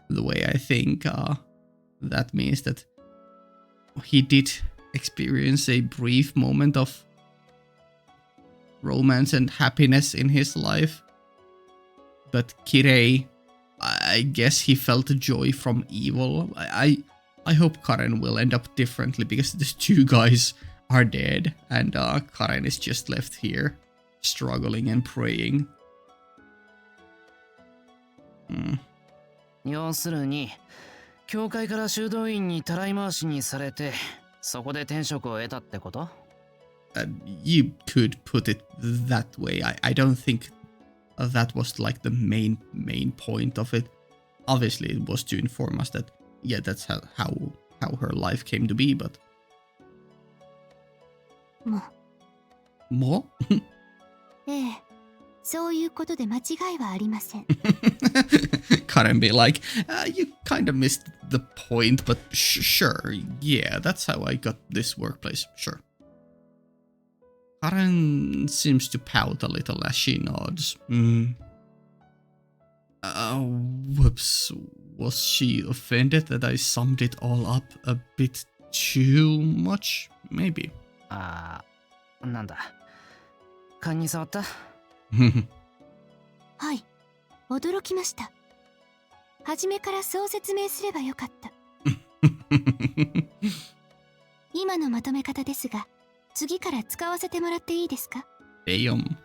the way I think, that means that he did experience a brief moment of romance and happiness in his life, but Kirei, I guess he felt joy from evil. I hope Caren will end up differently, because the two guys are dead, and Caren is just left here, struggling and praying. 要するに教会から修道院にたらい回しにされて、そこで天職を得たってこと？ You could put it that way. I don't think that was like the main point of it. Obviously, it was to inform us that yeah, that's how her life came to be. But も more. ええ、そういうことで間違いはありません。Caren be like, you kind of missed the point, but sure, yeah, that's how I got this workplace, sure. Caren seems to pout a little as she nods. Whoops, was she offended that I summed it all up a bit too much? Maybe. なんだ。勘に触った？はい、驚きました。初めからそう説明すればよかった。今のまとめ方ですが、次から使わせてもらっていいですか？ Damn.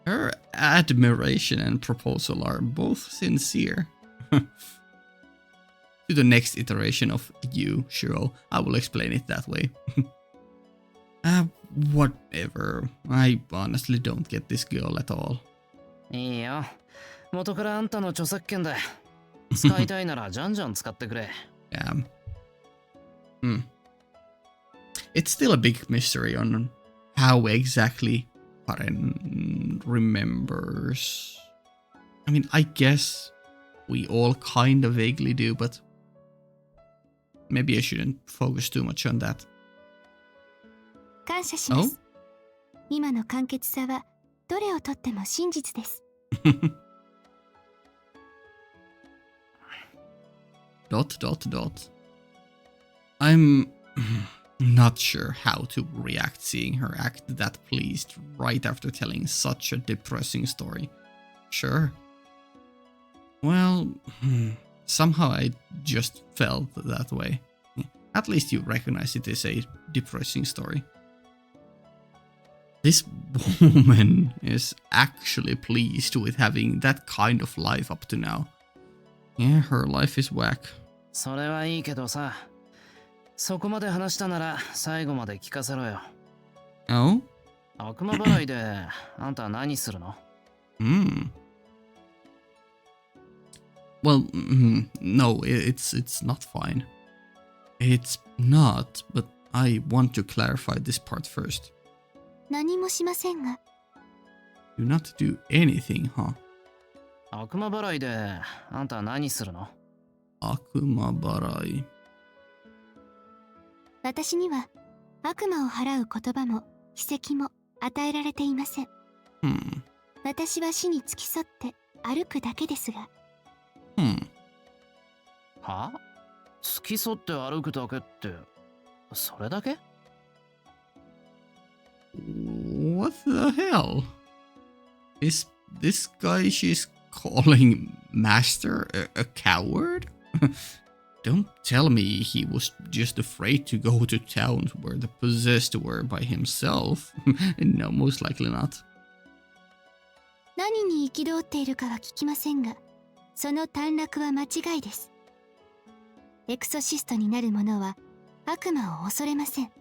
Her admiration and proposal are both sincere. To the next iteration of you, Shirou, I will explain it that way. Whatever. I honestly don't get this girl at all. いいよ。元からあんたの著作権だ。使いたいならじゃんじゃん使ってくれ。Yeah. It's still a big mystery on how exactly Caren remembers. I mean, I guess we all kind of vaguely do, but maybe I shouldn't focus too much on that. 感謝します。今の簡潔さはどれをとっても真実です。... I'm not sure how to react seeing her act that pleased right after telling such a depressing story. Sure. Well, somehow I just felt that way. At least you recognize it as a depressing story. This woman is actually pleased with having that kind of life up to now. Yeah, her life is whack. それはいいけどさ、そこまで話したなら最後まで聞かせろよ。Oh? 悪魔払いであんた何するの？ Well, no, it's not fine. It's not, but I want to clarify this part first. 何もしませんが。Do not do anything, huh? 悪魔払いであんた何するの？悪魔払い。私には悪魔を払う言葉も奇跡も与えられていません。私は死に付き添って歩くだけですが。は？付き添って歩くだけってそれだけ？ What the hell? Is this guy she's calling Master a coward? Don't tell me he was just afraid to go to towns where the possessed were by himself. No, most likely not. 何に憤っているかは聞きませんが、その短絡は間違いです。エクソシストになる者は悪魔を恐れません。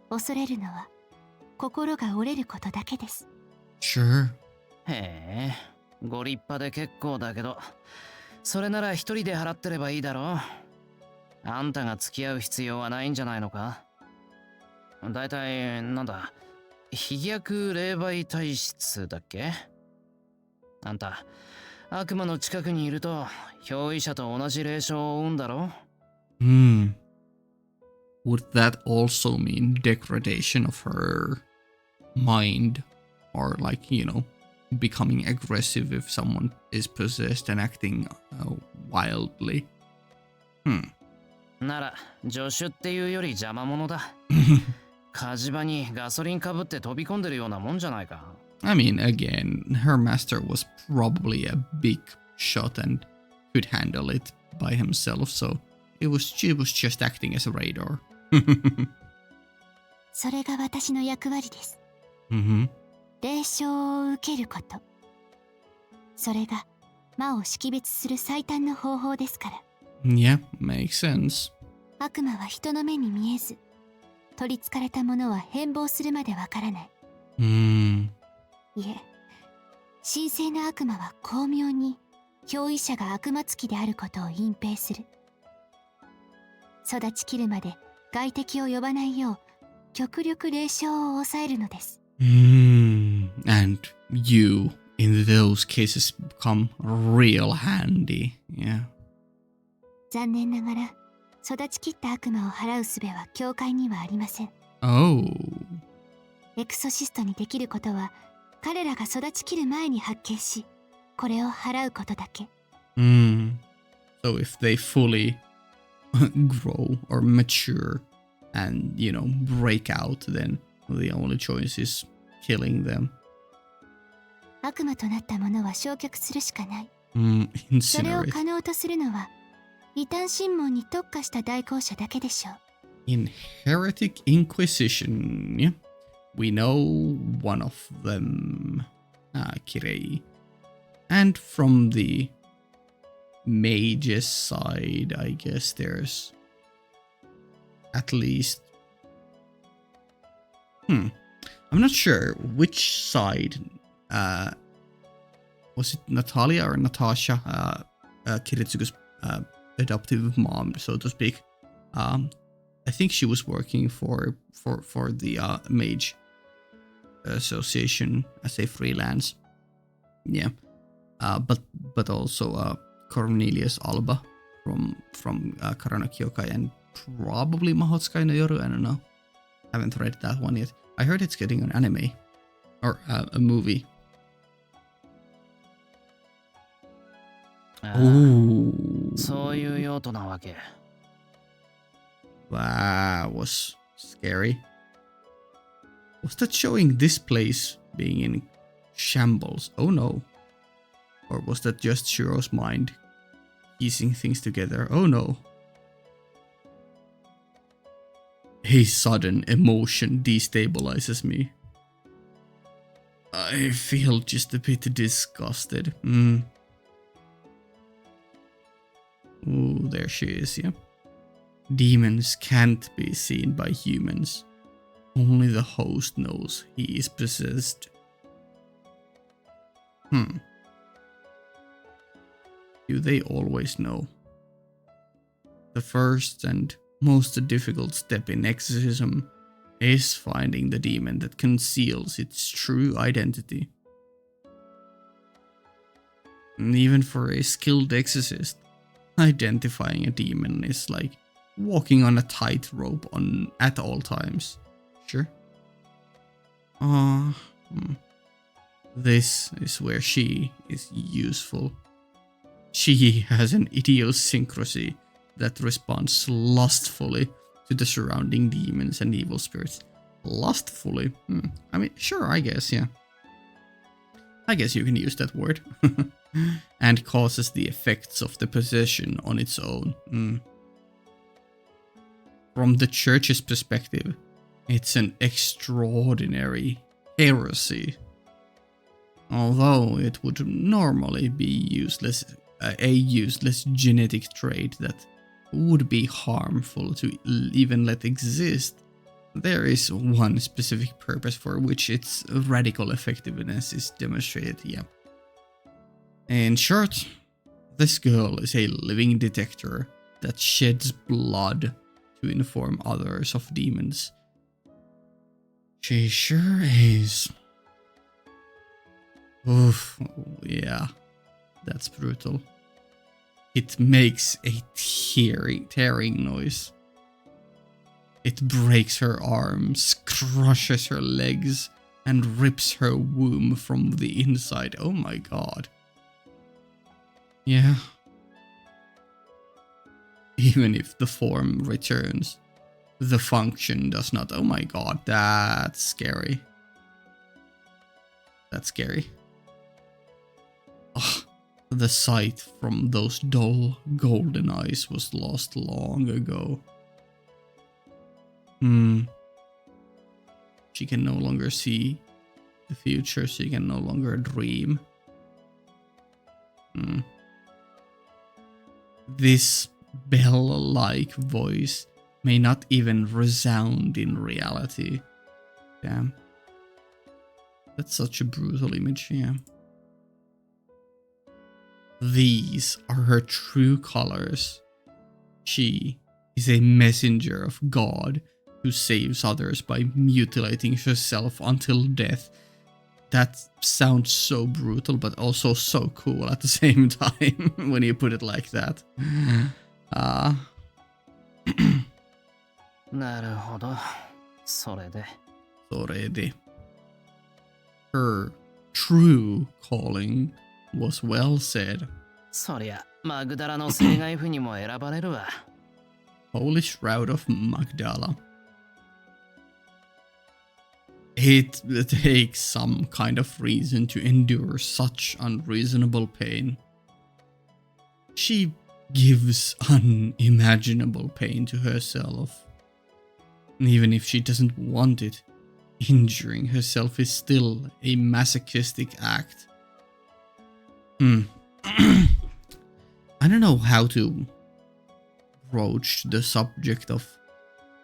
恐れるのは心が折れることだけです。Sure. へえ、ご立派で結構だけど、それなら一人で払ってればいいだろう。あんたが付き合う必要はないんじゃないのか？だいたいなんだ、飛躍霊媒体質だっけ？あんた悪魔の近くにいると憑依者と同じ霊障を生んだろ？ Would that also mean degradation of her mind? Or like, you know, becoming aggressive if someone is possessed and acting wildly? なら助手っていうより邪魔者だ。火事場にガソリンかぶって飛び込んでるようなもんじゃないか。I mean, again, her master was probably a big shot and could handle it by himself, so she was just acting as a radar. それが私の役割です。霊障を受けること。それが魔を識別する最短の方法ですから。Yeah, makes sense. 悪魔は人の目に見えず、取りつかれたものは変貌するまでわからない。いえ、神聖な悪魔は巧妙に憑依者が悪魔つきであることを隠蔽する。育ちきるまで外敵を呼ばないよう極力霊障を抑えるのです。And you, in those cases, become real handy. Yeah. 残念ながら育ちきった悪魔を払う術は教会にはありません。Oh. エクソシストにできることは彼らが育ちきる前に発見し、これを払うことだけ。So if they fully grow or mature and, break out, then the only choice is killing them. 悪魔となった者は焼却するしかない。それを Incinerate. 可能とするのは異端審問に特化した代行者だけでしょう。In Heretic Inquisition, yeah, we know one of them, Kirei. And from the mage's side, I guess there's at least... I'm not sure which side. Was it Natalia or Natasha, Kiritsugu's adoptive mom, so to speak? I think she was working for the Mage Association as a freelance. Yeah, but also Cornelius Alba from Karano Kyokai and probably Mahotsukai no Yoru. I don't know. Haven't read that one yet. I heard it's getting an anime or a movie. Ooh. そういう用途なわけ。That was scary. Was that showing this place being in shambles? Oh no. Or was that just Shirou's mind piecing things together? Oh no. A sudden emotion destabilizes me. I feel just a bit disgusted. Ooh, there she is, yeah. Demons can't be seen by humans. Only the host knows he is possessed. Do they always know? The first and most difficult step in exorcism is finding the demon that conceals its true identity. And even for a skilled exorcist, identifying a demon is like walking on a tightrope at all times. Sure. This is where she is useful. She has an idiosyncrasy that responds lustfully to the surrounding demons and evil spirits. Lustfully? I mean, sure, I guess, yeah. I guess you can use that word. And causes the effects of the possession on its own. From the church's perspective, it's an extraordinary heresy. Although it would normally be a useless genetic trait that would be harmful to even let exist, there is one specific purpose for which its radical effectiveness is demonstrated, yeah. In short, this girl is a living detector that sheds blood to inform others of demons. She sure is. Oof, yeah, that's brutal. It makes a tearing noise. It breaks her arms, crushes her legs, and rips her womb from the inside. Oh my god. Yeah. Even if the form returns, the function does not. Oh my god, that's scary. That's scary. Ugh, the sight from those dull golden eyes was lost long ago. She can no longer see the future, she can no longer dream. Hmm. This bell-like voice may not even resound in reality. Damn. That's such a brutal image, yeah. These are her true colors. She is a messenger of God who saves others by mutilating herself until death. That sounds so brutal, but also so cool at the same time when you put it like that. なるほど。それで。それで Her true calling was well said. そりゃ、マグダラの聖外譜にも選ばれるわ。Holy Shroud of Magdala. It takes some kind of reason to endure such unreasonable pain. She gives unimaginable pain to herself. Even if she doesn't want it, injuring herself is still a masochistic act. I don't know how to broach the subject of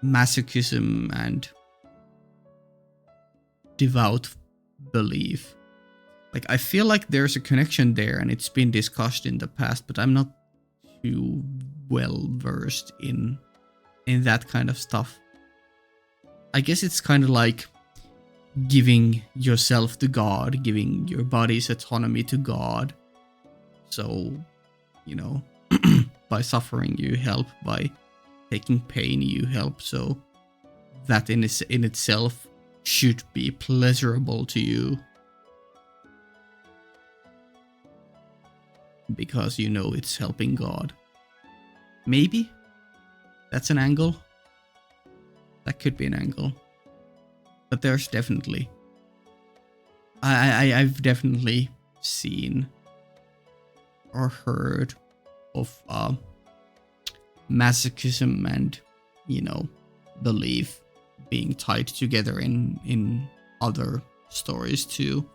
masochism and devout belief. Like, I feel like there's a connection there and it's been discussed in the past, but I'm not too well versed in that kind of stuff. I guess it's kind of like giving yourself to God, giving your body's autonomy to God. So, you know, by suffering you help, by taking pain you help. So that in itself should be pleasurable to you. Because you know it's helping God. Maybe that's an angle. That could be an angle. But there's definitely... I've definitely seen or heard of masochism and, you know, belief being tied together in other stories too.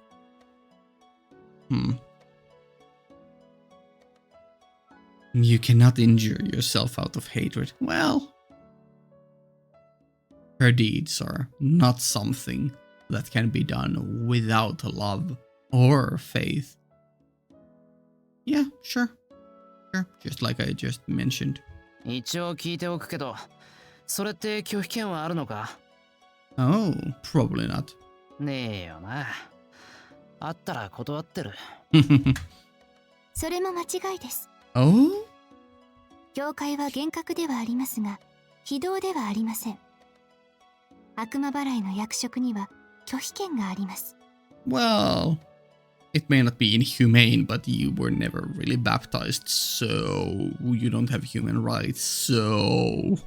You cannot injure yourself out of hatred. Well, her deeds are not something that can be done without love or faith. Yeah, sure. Just like I just mentioned. 一応聞いておくけど、それって拒否権はあるのか？ Oh, probably not. ねえよな。あったら断ってる。それも間違いです。Oh? 教会は厳格ではありますが、非道ではありません。悪魔払いの役職には拒否権があります。Well, it may not be inhumane, but you were never really baptized, so you don't have human rights, so...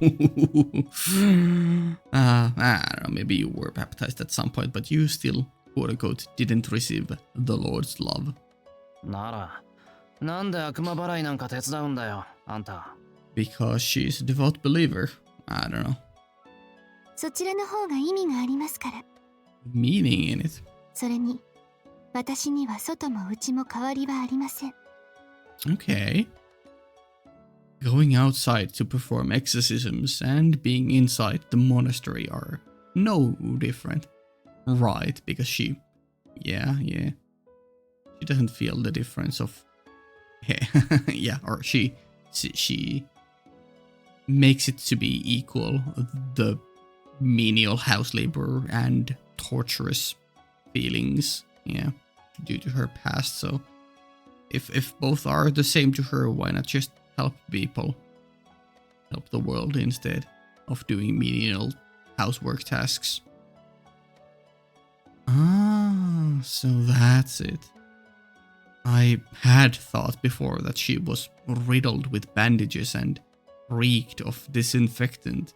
I don't know, maybe you were baptized at some point, but you still, quote-unquote, didn't receive the Lord's love. なら、なんで悪魔払いなんか手伝うんだよ、あんた。Because she's a devout believer. I don't know. そちらの方が意味がありますから。Meaning in it. それに、私には外も内も変わりはありません。Okay. Going outside to perform exorcisms and being inside the monastery are no different. Right, because she... Yeah. She doesn't feel the difference of... yeah, or she makes it to be equal, the menial house labor and torturous feelings, yeah, due to her past. So if both are the same to her, why not just help people, help the world instead of doing menial housework tasks? Ah, so that's it. I had thought before that she was riddled with bandages and reeked of disinfectant,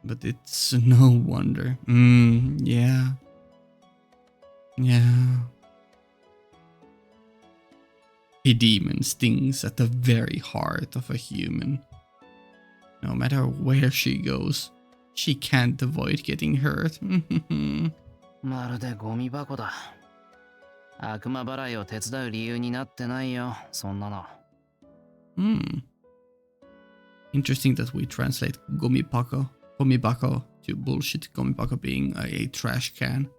but it's no wonder. Yeah. A demon stings at the very heart of a human. No matter where she goes, she can't avoid getting hurt. まるでゴミ箱だ。悪魔払いを手伝う理由になってないよ、そんなの。Interesting that we translate gomibako to bullshit, gomibako being a trash can.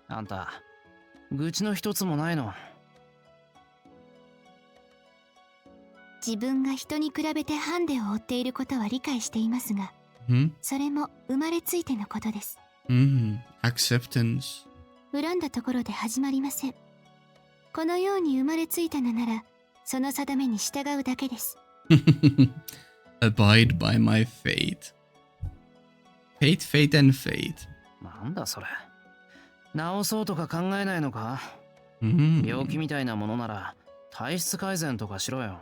あんた、愚痴の一つもないの？自分が人に比べてハンデを負っていることは理解していますが、それも生まれついてのことです。Acceptance. 恨んだところで始まりません。このように生まれついたのなら、その定めに従うだけです。Abide by my fate. Fate and fate. なんだそれ。治そうとか考えないのか？病気みたいなものなら体質改善とかしろよ。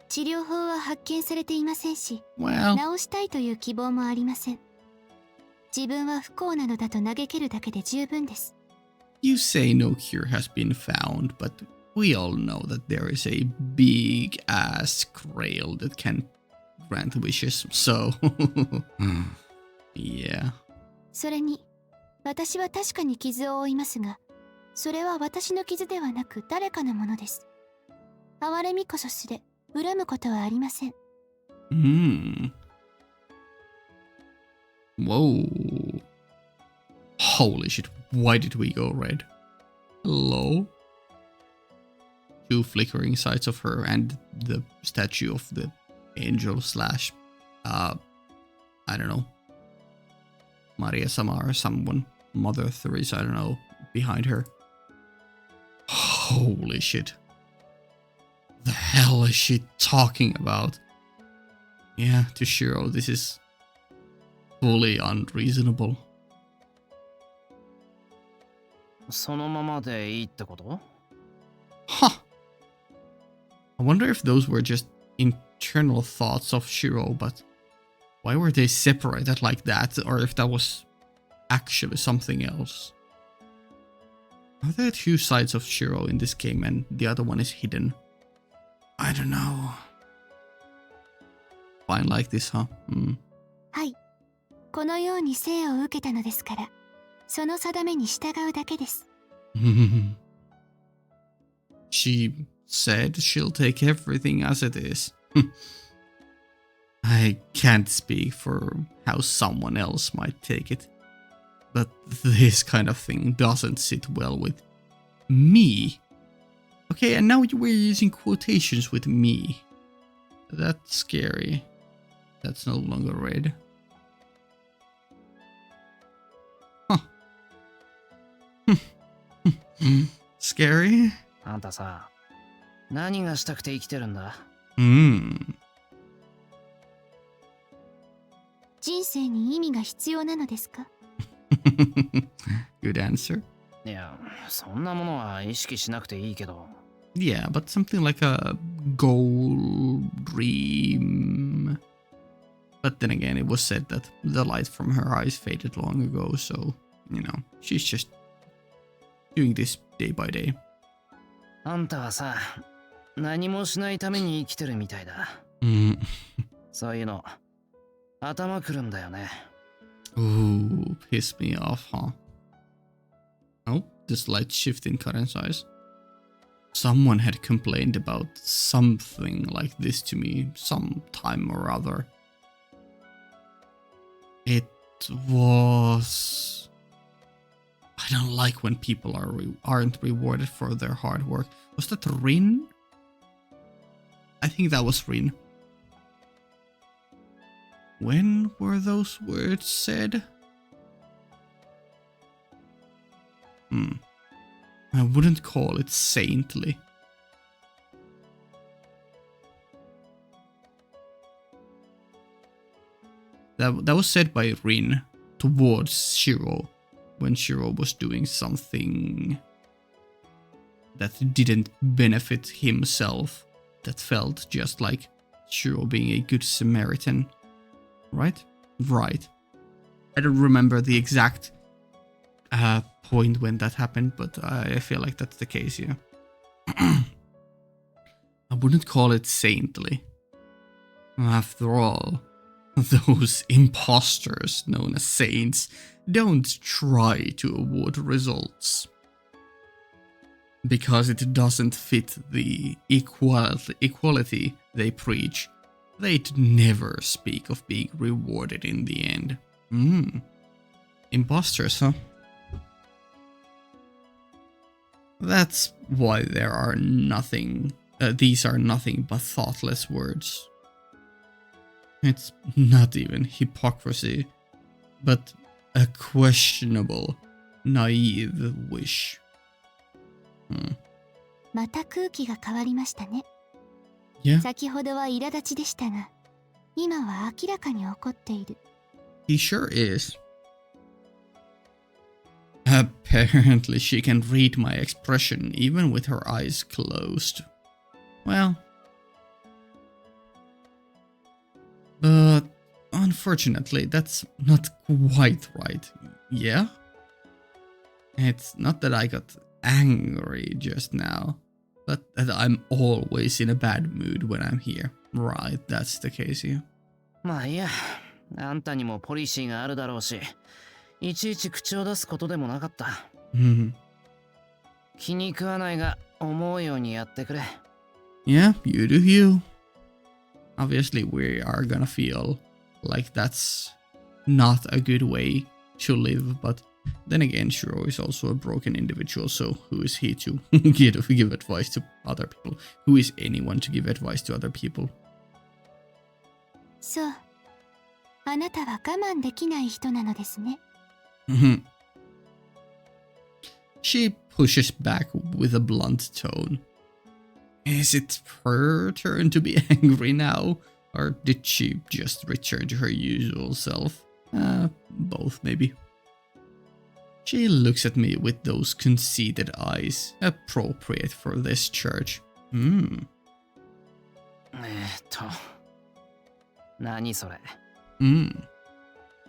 治療法は発見されていませんし、Well, 治したいという希望もありません。自分は不幸なのだと嘆けるだけで十分です。you say no cure has been found, but we all know that there is a big ass Grail that can grant wishes, so yeah. それに、私は確かに傷を負いますが、それは私の傷ではなく誰かのものです。憐れみこそすれ、恨むことはありません。Whoa. Holy shit, why did we go red? Hello? Two flickering sides of her and the statue of the angel slash, I don't know, Maria Sama or someone, Mother Teresa, I don't know, behind her. Holy shit. The hell is she talking about? Yeah, to Shirou, this is fully unreasonable. そのままでいいってこと？ Huh. I wonder if those were just internal thoughts of Shirou, but why were they separated like that, or if that was actually something else? Are there two sides of Shirou in this game and the other one is hidden? I don't know. Fine like this, huh? はい。このように生を受けたのですから、その定めに従うだけです。She said she'll take everything as it is. I can't speak for how someone else might take it, but this kind of thing doesn't sit well with me. Okay, and now we're using quotations with me. That's scary. That's no longer red. Huh. Scary? あんたさ、何がしたくて生きてるんだ？人生に意味が必要なのですか？ Good answer. いや、そんなものは意識しなくていいけど。Yeah, but something like a goal, dream. But then again, it was said that the light from her eyes faded long ago, so, you know, she's just doing this day by day. あんたはさ、何もしないために生きてるみたいだ。そういうの、頭くるんだよね。Ooh, piss me off, huh? Oh, this light shift in Karen's eyes. Someone had complained about something like this to me sometime or other. It was... I don't like when people aren't rewarded for their hard work. Was that Rin? I think that was Rin. When were those words said? I wouldn't call it saintly. That was said by Rin towards Shirou when Shirou was doing something that didn't benefit himself, that felt just like Shirou being a good Samaritan. Right? Right. I don't remember the exact point when that happened, but I feel like that's the case, yeah. I wouldn't call it saintly. After all, those imposters known as saints don't try to avoid results. Because it doesn't fit the equality they preach, they'd never speak of being rewarded in the end. Imposters, huh? That's why these are nothing but thoughtless words. It's not even hypocrisy, but a questionable, naive wish. また空気が変わりましたね。Yeah, 先ほどは苛立ちでしたが、今は明らかに怒っている。he sure is. Apparently she can read my expression even with her eyes closed. Well, but unfortunately that's not quite right. Yeah? It's not that I got angry just now, but that I'm always in a bad mood when I'm here. Right, that's the case here. まあいいや、あんたにもポリシーがあるだろうし、いちいち口を出すことでもなかった。気に食わないが思うようにやってくれ。Yeah, you do you. Obviously we are gonna feel like that's not a good way to live, but then again, Shirou is also a broken individual, so who is he to give advice to other people? Who is anyone to give advice to other people? そう。あなたは我慢できない人なのですね。She pushes back with a blunt tone. Is it her turn to be angry now? Or did she just return to her usual self? Both maybe. She looks at me with those conceited eyes, appropriate for this church. 何それ。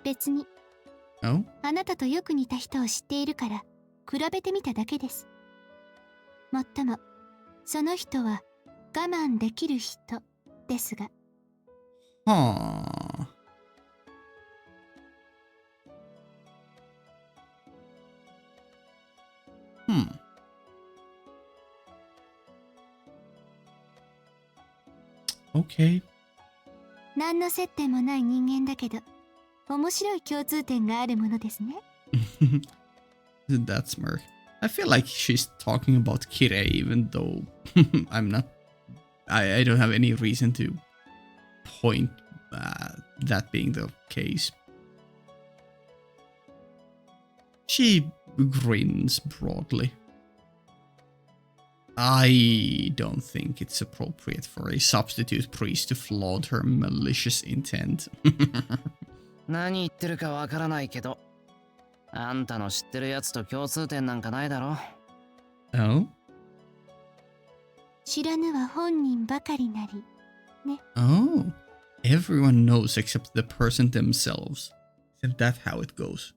別に。Oh? あなたとよく似た人を知っているから比べてみただけです。もっともその人は我慢できる人ですが。Huh. Okay. 何の接点もない人間だけど面白い共通点があるものですね。That smirk. I feel like she's talking about Kirei, even though I'm not. I don't have any reason to point that being the case. She grins broadly. I don't think it's appropriate for a substitute priest to flaunt her malicious intent. 何言ってるかわからないけど、あんたの知ってるやつと共通点なんかないだろ。Oh? 知らぬは本人ばかりなり。ね。Oh. Everyone knows except the person themselves. Isn't that how it goes?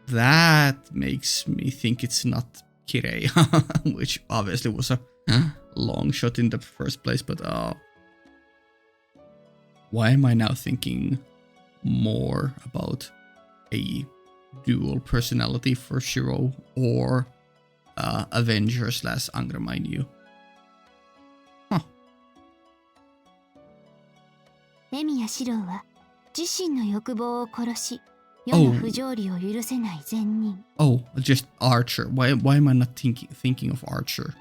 That makes me think it's not Kirei, which obviously was a long shot in the first place, but why am I now thinking more about a dual personality for Shirou or Avenger / Undermine You? Huh. レミやシロウは自身の欲望を殺し、世の不条理を許せない善人。Oh, just Archer. Why am I not thinking of Archer?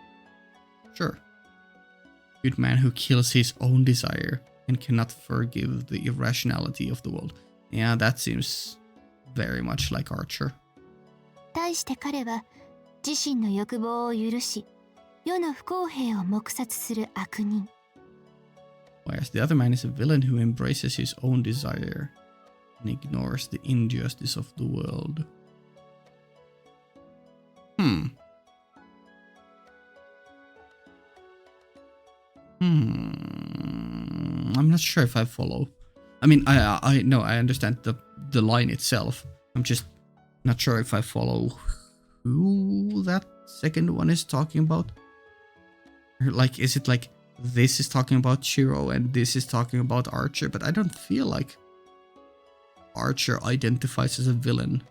Sure. Good man who kills his own desire and cannot forgive the irrationality of the world. Yeah, that seems very much like Archer. 対して彼は自身の欲望を許し、世の不公平を黙殺する悪人。Whereas the other man is a villain who embraces his own desire and ignores the injustice of the world. I'm not sure if I follow. I mean, I know, I understand the line itself. I'm just not sure if I follow who that second one is talking about. Like, is it like this is talking about Shirou and this is talking about Archer? But I don't feel like Archer identifies as a villain.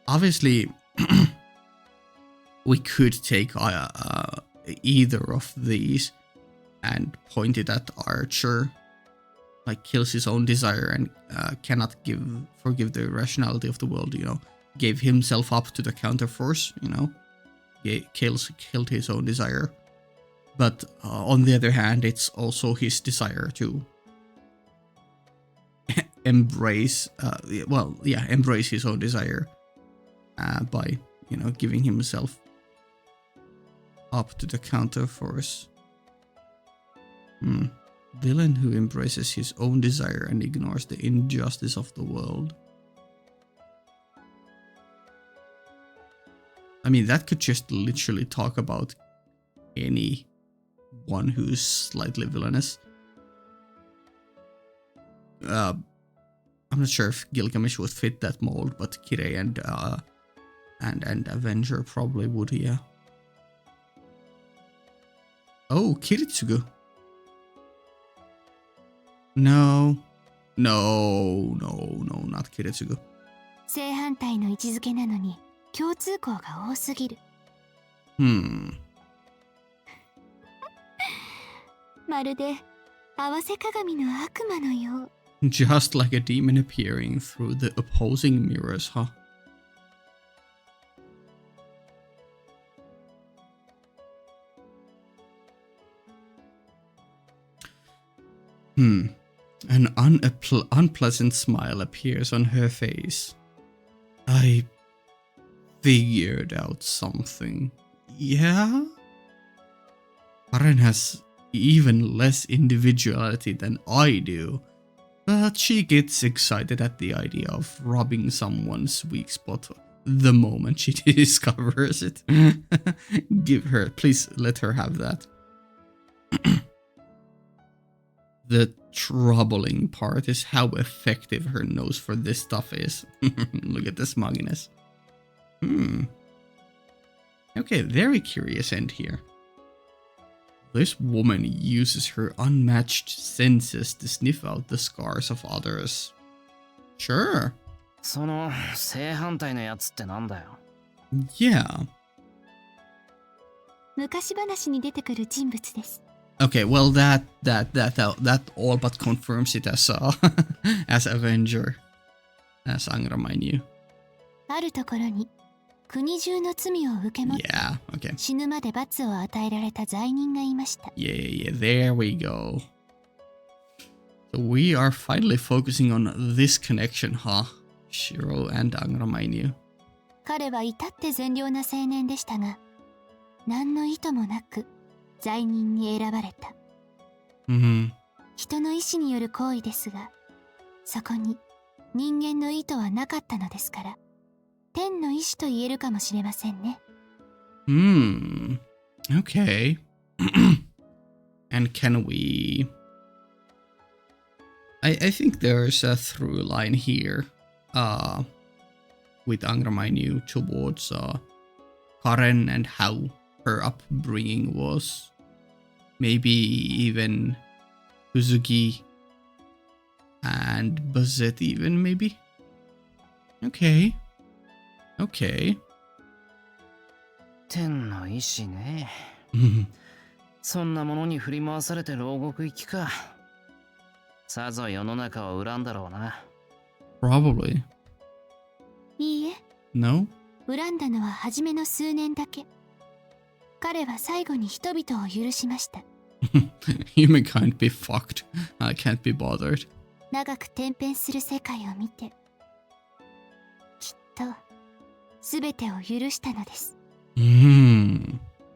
Obviously, we could take either of these and point it at Archer, like kills his own desire and cannot forgive the irrationality of the world, you know, gave himself up to the counterforce, you know, killed his own desire. But on the other hand, it's also his desire to embrace his own desire by, you know, giving himself up to the counterforce. Villain who embraces his own desire and ignores the injustice of the world. I mean, that could just literally talk about anyone who's slightly villainous. I'm not sure if Gilgamesh would fit that mold, but Kirei and Avenger probably would, yeah. Oh, Kiritsugu. No, not Kiritsugu. 正反対の位置づけなのに共通項が多すぎる。まるで合わせ鏡の悪魔のよう。Just like a demon appearing through the opposing mirrors, huh? An unpleasant smile appears on her face. I figured out something. Yeah? Caren has even less individuality than I do, but she gets excited at the idea of robbing someone's weak spot the moment she discovers it. Please let her have that. The troubling part is how effective her nose for this stuff is. Look at the smugginess. Okay, very curious end here. This woman uses her unmatched senses to sniff out the scars of others. Sure. その正反対のやつってなんだよ。Yeah. 昔話に出てくる人物です。Okay, well that all but confirms it as as Avenger, as Angramanyu. あるところに国中の罪を受け持って、Yeah, okay. 死ぬまで罰を与えられた罪人がいました。Yeah, there we go. So we are finally focusing on this connection, huh? Shirou and Angramanyu. 彼は至って善良な青年でしたが、何の意図もなく罪人に選ばれた。人の意志による行為ですが、そこに人間の意図はなかったのですから、天の意志と言えるかもしれませんね。Okay. And can we... I think there's a through line here with Angramanyu towards Caren and how her upbringing was. Maybe even Uzuki and Bazet even, maybe? Okay. 天の意志ね。そんなものに振り回されて牢獄行きか。さぞ世の中を恨んだろうな。Probably. いいえ。No? 恨んだのは初めの数年だけ。彼は最後に人々を許しました。Human can't be fucked. I can't be bothered. 長く転変する世界を見て、きっと全てを許したのです。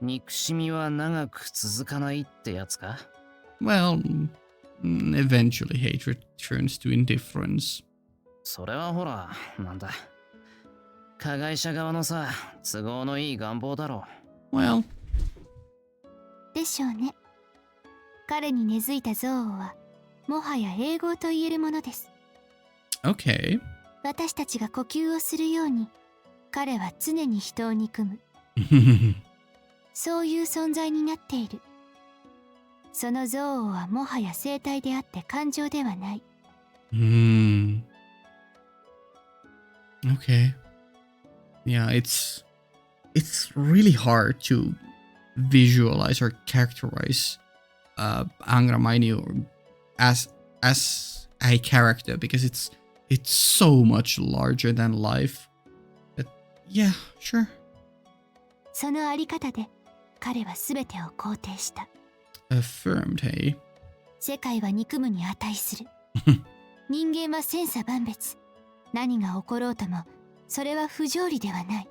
憎しみは長く続かないってやつか？ Well, eventually hatred turns to indifference. それはほら、なんだ。加害者側のさ、都合のいい願望だろう。Well. でしょうね。彼に根付いた憎悪は、もはや永劫と言えるものです。Okay. 私たちが呼吸をするように、彼は常に人を憎む。そういう存在になっている。その憎悪はもはや生態であって感情ではない。Hmm. Okay. Yeah, it's really hard to visualize or characterize Angra Mainyu as a character because it's so much larger than life. But yeah, sure. そのあり方で彼は全てを肯定した。 Affirmed, hey? 世界は憎むに値する。人間は千差万別。何が起ころうともそれは不条理ではない。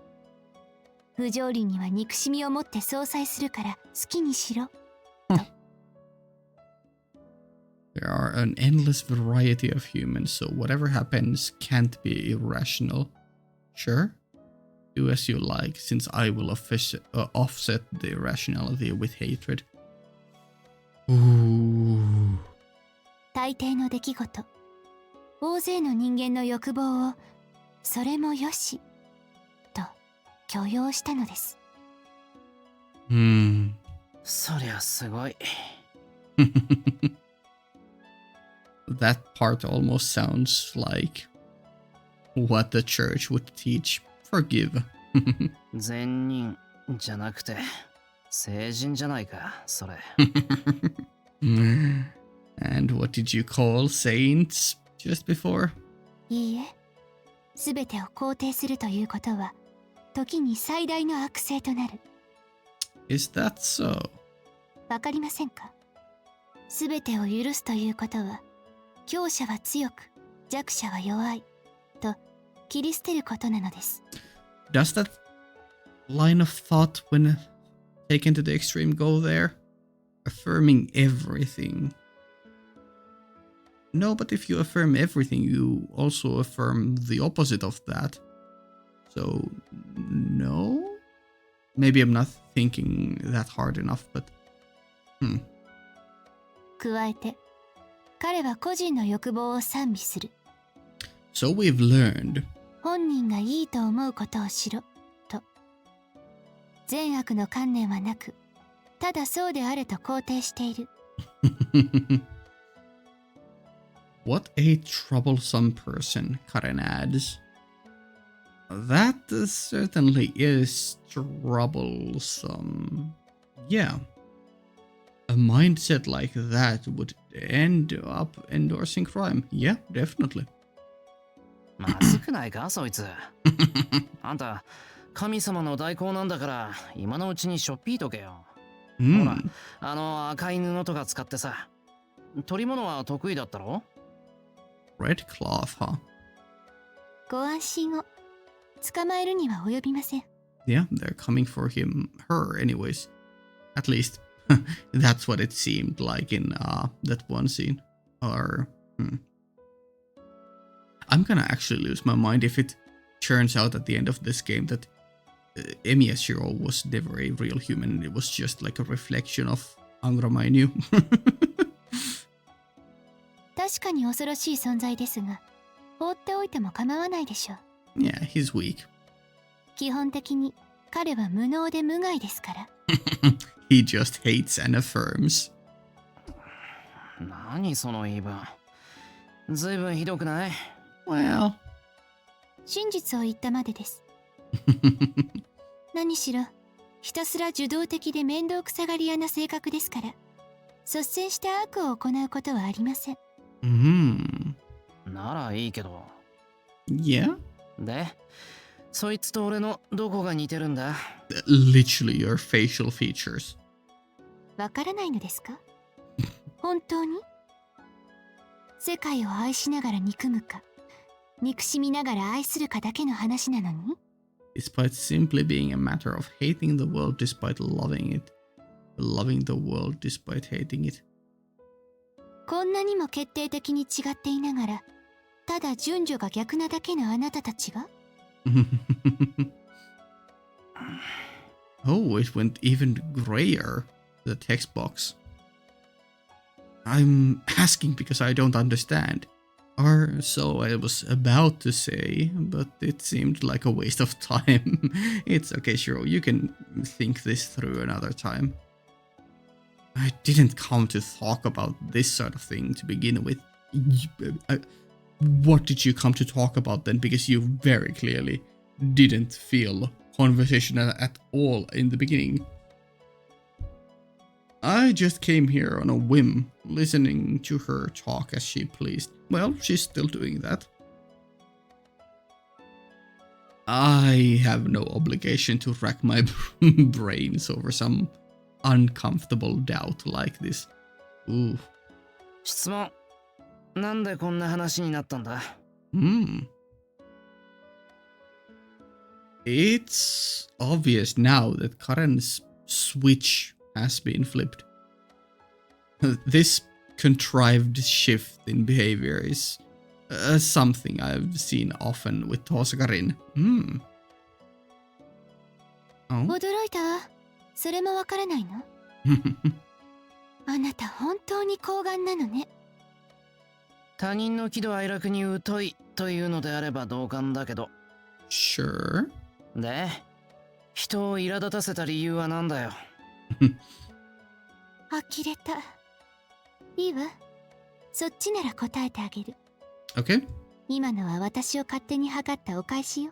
不条理には憎しみを持って相殺するから好きにしろ。 There are an endless variety of humans, so whatever happens can't be irrational. Sure? Do as you like, since I will offset the irrationality with hatred. Ooh. 大抵の出来事、大勢の人間の欲望をそれもよしと許容したのです。そりゃすごい。That part almost sounds like what the church would teach. Forgive. 善人じゃなくて聖人じゃないか、それ。And what did you call saints just before? いいえ、すべてを肯定するということは時に最大の悪性となる。 Is that so? わかりませんか？すべてを許すということは強者は強く弱者は弱いと切り捨てることなのです。 Does that line of thought when taken to the extreme go there? Affirming everything. No, but if you affirm everything, you also affirm the opposite of that. So, no? Maybe I'm not thinking that hard enough, but... 加えて彼は個人の欲望を賛美する。 So we've learned. 本人がいいと思うことをしろと。善悪の観念はなく、ただそうであれと肯定している。What a troublesome person, Caren adds. That certainly is troublesome. Yeah. A mindset like that would end up endorsing crime. Yeah, definitely. まずくないか、そいつ。あんた、神様の代行なんだから、今のうちにしょっぴいとけよ。ほら、あの赤い布とか使ってさ。取り物は得意だったろ？ Red cloth, huh? ご安心を。捕まえるには及びません。 Yeah, they're coming for her anyways. At least, that's what it seemed like in that one scene. Or, I'm gonna actually lose my mind if it turns out at the end of this game that Emiya Shirou was never a real human. It was just like a reflection of Angra Mainyu. 確かに恐ろしい存在ですが、放っておいても構わないでしょう。 Yeah, he's weak. 基本的に彼は無能で無害ですから。He just hates and affirms. 何その言い分。ずいぶんひどくない？ Well. 真実を言ったまでです。何しろ、ひたすら受動的で面倒くさがり屋な性格ですから、率先して悪を行うことはありません。ならいいけど。Yeah? で、そいつと俺のどこが似てるんだ？ Literally your facial features. わからないのですか？本当に？世界を愛しながら憎むか、憎しみながら愛するかだけの話なのに？ Despite simply being a matter of hating the world despite loving it. Loving the world despite hating it. こんなにも決定的に違っていながら、ただ順序が逆なだけのあなたたちがOh, it went even grayer, the text box. I'm asking because I don't understand. Or so I was about to say, but it seemed like a waste of time. It's okay, Shirou, you can think this through another time. I didn't come to talk about this sort of thing to begin with. what did you come to talk about then? Because you very clearly didn't feel conversation at all in the beginning. I just came here on a whim, listening to her talk as she pleased. Well, she's still doing that. I have no obligation to rack my brains over some uncomfortable doubt like this. Ooh. 質問。なんでこんな話になったんだ? It's obvious now that Karen's switch has been flipped. This contrived shift in behavior is something I've seen often with Tosakarin. Oh? 驚いたわ。それもわからないの？あなた本当に高顔なのね。他人の喜怒哀楽に疎いというのであれば同感だけど。Sure. で、人を苛立たせた理由は何だよ。呆れた。いいわ。そっちなら答えてあげる。Okay. 今のは私を勝手に測ったお返しよ。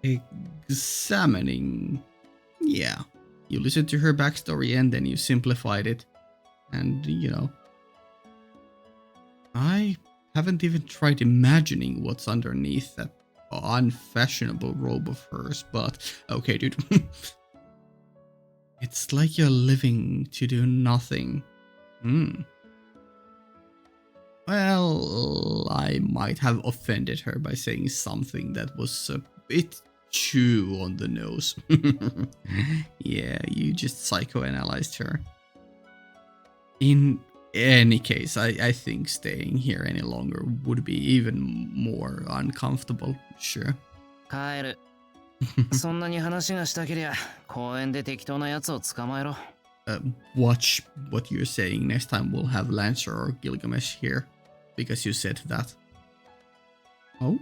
Examining. Yeah. You listened to her backstory and then you simplified it. And, you know, I haven't even tried imagining what's underneath that unfashionable robe of hers, but okay, dude. It's like you're living to do nothing. Well, I might have offended her by saying something that was a bit too on the nose. Yeah, you just psychoanalyzed her. In any case, I think staying here any longer would be even more uncomfortable, sure. 帰る。そんなに話がしたけりゃ、公園で適当なやつを捕まえろ。Watch what you're saying next time we'll have Lancer or Gilgamesh here, because you said that. Oh?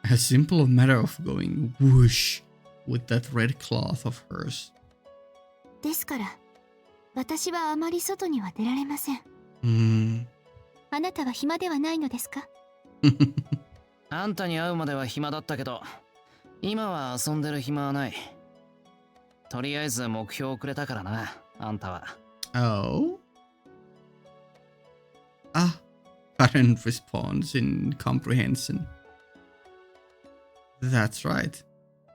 A simple matter of going whoosh with that red cloth of hers. ですから、私はあまり外には出られません。あなたは暇ではないのですか？あんたに会うまでは暇だったけど、今は遊んでる暇はない。とりあえず目標をくれたからな、あんたは。Oh? Ah, Caren responds in comprehension. That's right.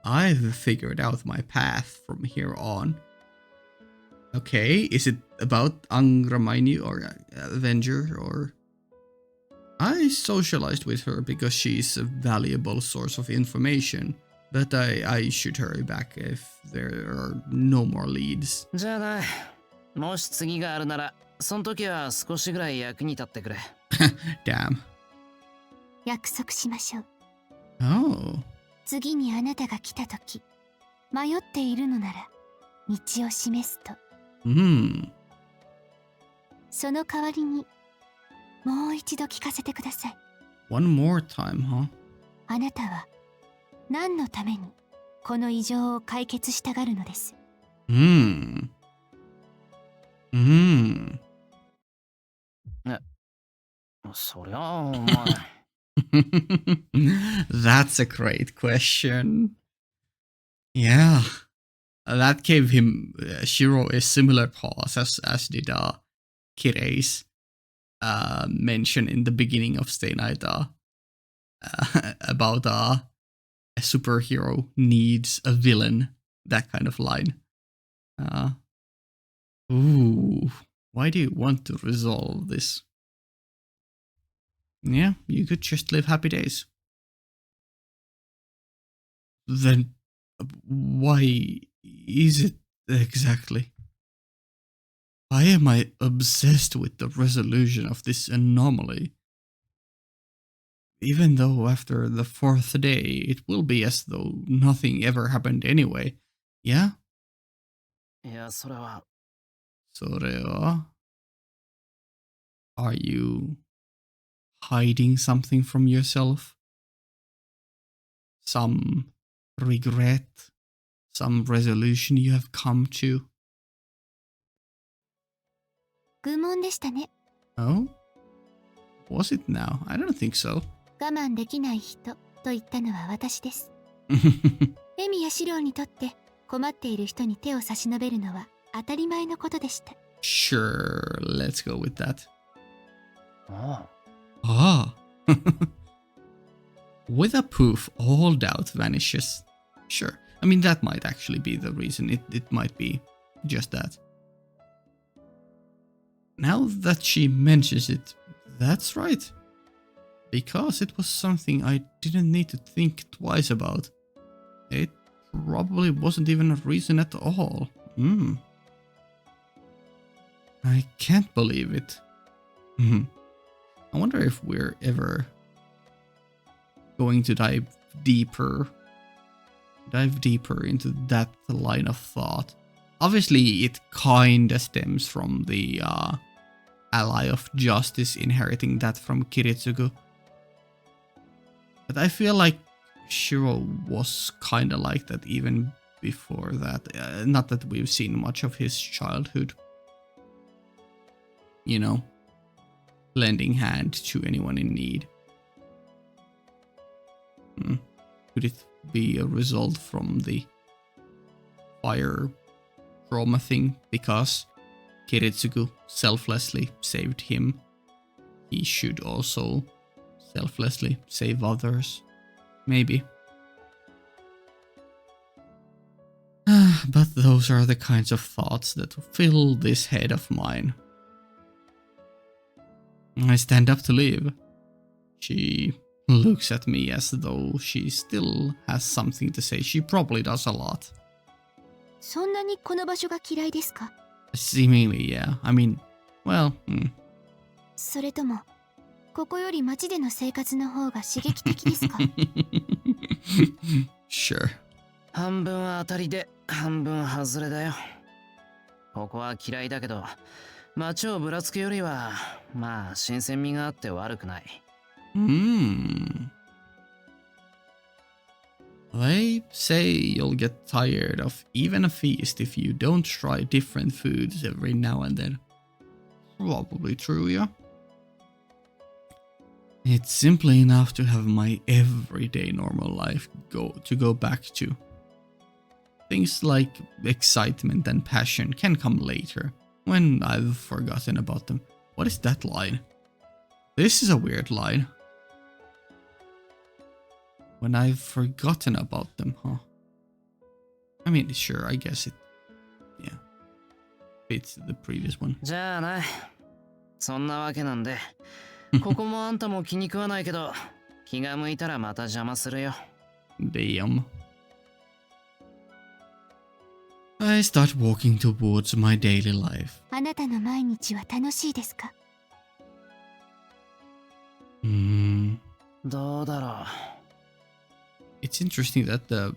I've figured out my path from here on. Okay, is it about Angramaini or Avenger or... I socialized with her because she's a valuable source of information, but I should hurry back if there are no more leads. じゃあな、もし次があるなら、その時は少しぐらい役に立ってくれ。Damn. 約束しましょう。Oh. 次にあなたが来た時、迷っているのなら道を示すと。その代わりにもう一度聞かせてください。One more time, huh? あなたは何のためにこの異常を解決したがるのです。そりゃあ、お前。That's a great question. Yeah. That gave him Shirou a similar pause as did Kirei's mention in the beginning of Stay Night about a superhero needs a villain, that kind of line. Ooh, why do you want to resolve this? Yeah, you could just live happy days. Then why is it exactly? Why am I obsessed with the resolution of this anomaly? Even though after the 4th day, it will be as though nothing ever happened anyway. Yeah? いや、それは。それは? Are you hiding something from yourself? Some regret? Some resolution you have come to? 愚問でしたね。 Oh? Was it now? I don't think so. 我慢できない人と言ったのは私です。エミやシローにとって困っている人に手を差し伸べるのは当たり前のことでした。 Sure, let's go with that. あ Ah. With a poof, all doubt vanishes. Sure. I mean, that might actually be the reason. It might be just that. Now that she mentions it, that's right. Because it was something I didn't need to think twice about. It probably wasn't even a reason at all. I can't believe it. I wonder if we're ever going to dive deeper into that line of thought. Obviously, it kinda stems from the ally of justice inheriting that from Kiritsugu. But I feel like Shirou was kinda like that even before that. Not that we've seen much of his childhood. You know, lending hand to anyone in need. Could it be a result from the fire trauma thing? Because Kiritsugu selflessly saved him, he should also selflessly save others. Maybe. But those are the kinds of thoughts that fill this head of mine. I stand up to leave. She looks at me as though she still has something to say. She probably does a lot. そんなにこの場所が嫌いですか？ Seemingly, yeah. I mean, well, それともここより街での生活の方が刺激的ですか？ Sure. 半分当たりで半分外れだよ。ここは嫌いだけど、街をぶらつくよりはまあ新鮮味があって悪くない。They say you'll get tired of even a feast if you don't try different foods every now and then. Probably true, yeah. It's simply enough to have my everyday normal life go back to. Things like excitement and passion can come later, when I've forgotten about them. What is that line? This is a weird line. When I've forgotten about them, huh? I mean, sure, I guess it, yeah, fits the previous one. じゃあな、そんなわけなんで、ここもあんたも気に食わないけど、気が向いたらまた邪魔するよ。Damn. I start walking towards my daily life. あなたの毎日は楽しいですか？ どうだろう。It's interesting that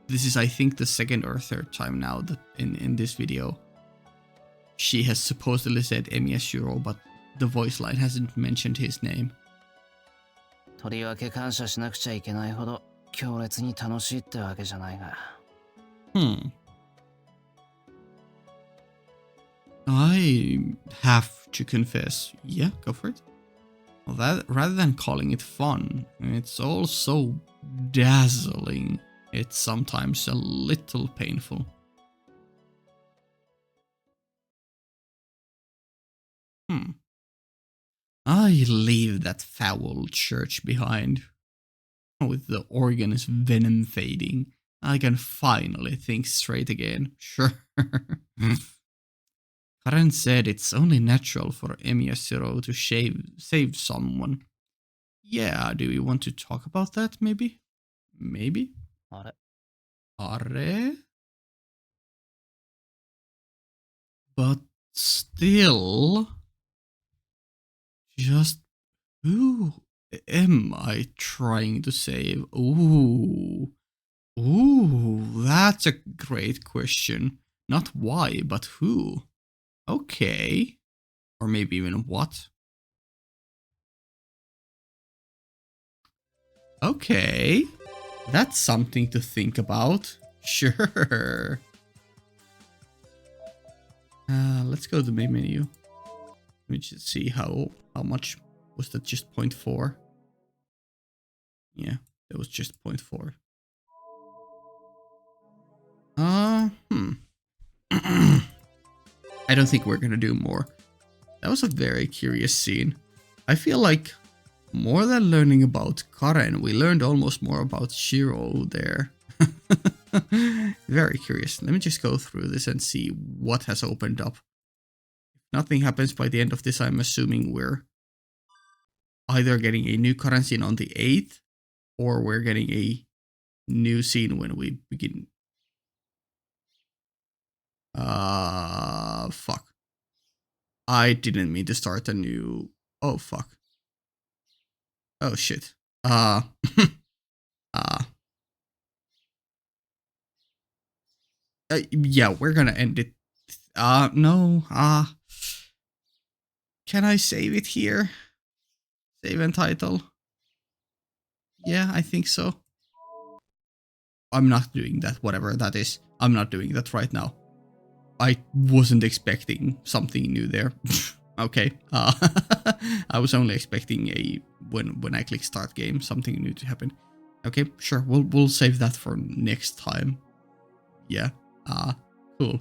this is, I think, the second or third time now that in this video she has supposedly said Emiya Shirou, but the voice line hasn't mentioned his name. とりわけ感謝しなくちゃいけないほど強烈に楽しいってわけじゃないが。I have to confess, yeah, go for it. Well, that rather than calling it fun, it's all so dazzling. It's sometimes a little painful. I leave that foul church behind. With the organ's venom fading, I can finally think straight again. Sure. Caren said it's only natural for Emiya Shirou to save someone. Yeah, do you want to talk about that, maybe? Maybe? あれ? Are? But still... Just who am I trying to save? Ooh, that's a great question. Not why, but who? Okay. Or maybe even what? Okay. That's something to think about. Sure. Let's go to the main menu. Let me just see how much was that, just 0.4? Yeah, that was just 0.4. I don't think we're gonna do more. That was a very curious scene. I feel like more than learning about Caren, we learned almost more about Shirou there. Very curious. Let me just go through this and see what has opened up. If nothing happens by the end of this, I'm assuming we're either getting a new Caren scene on the 8th, or we're getting a new scene when we begin. Fuck. I didn't mean to start a new... Oh, fuck. Oh, shit. Uh, yeah, we're gonna end it. No. Can I save it here? Save and title? Yeah, I think so. I'm not doing that, whatever that is. I'm not doing that right now. I wasn't expecting something new there. Okay. I was only expecting when I click start game, something new to happen. Okay, sure. We'll save that for next time. Yeah. Cool.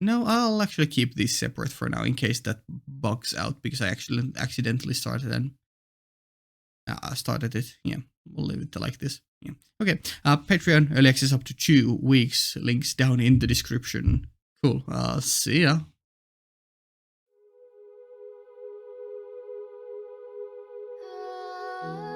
No, I'll actually keep these separate for now in case that bugs out, because I actually accidentally started and started it. Yeah, we'll leave it like this. Yeah. Okay. Patreon early access up to 2 weeks. Links down in the description. Cool. See ya. Ah.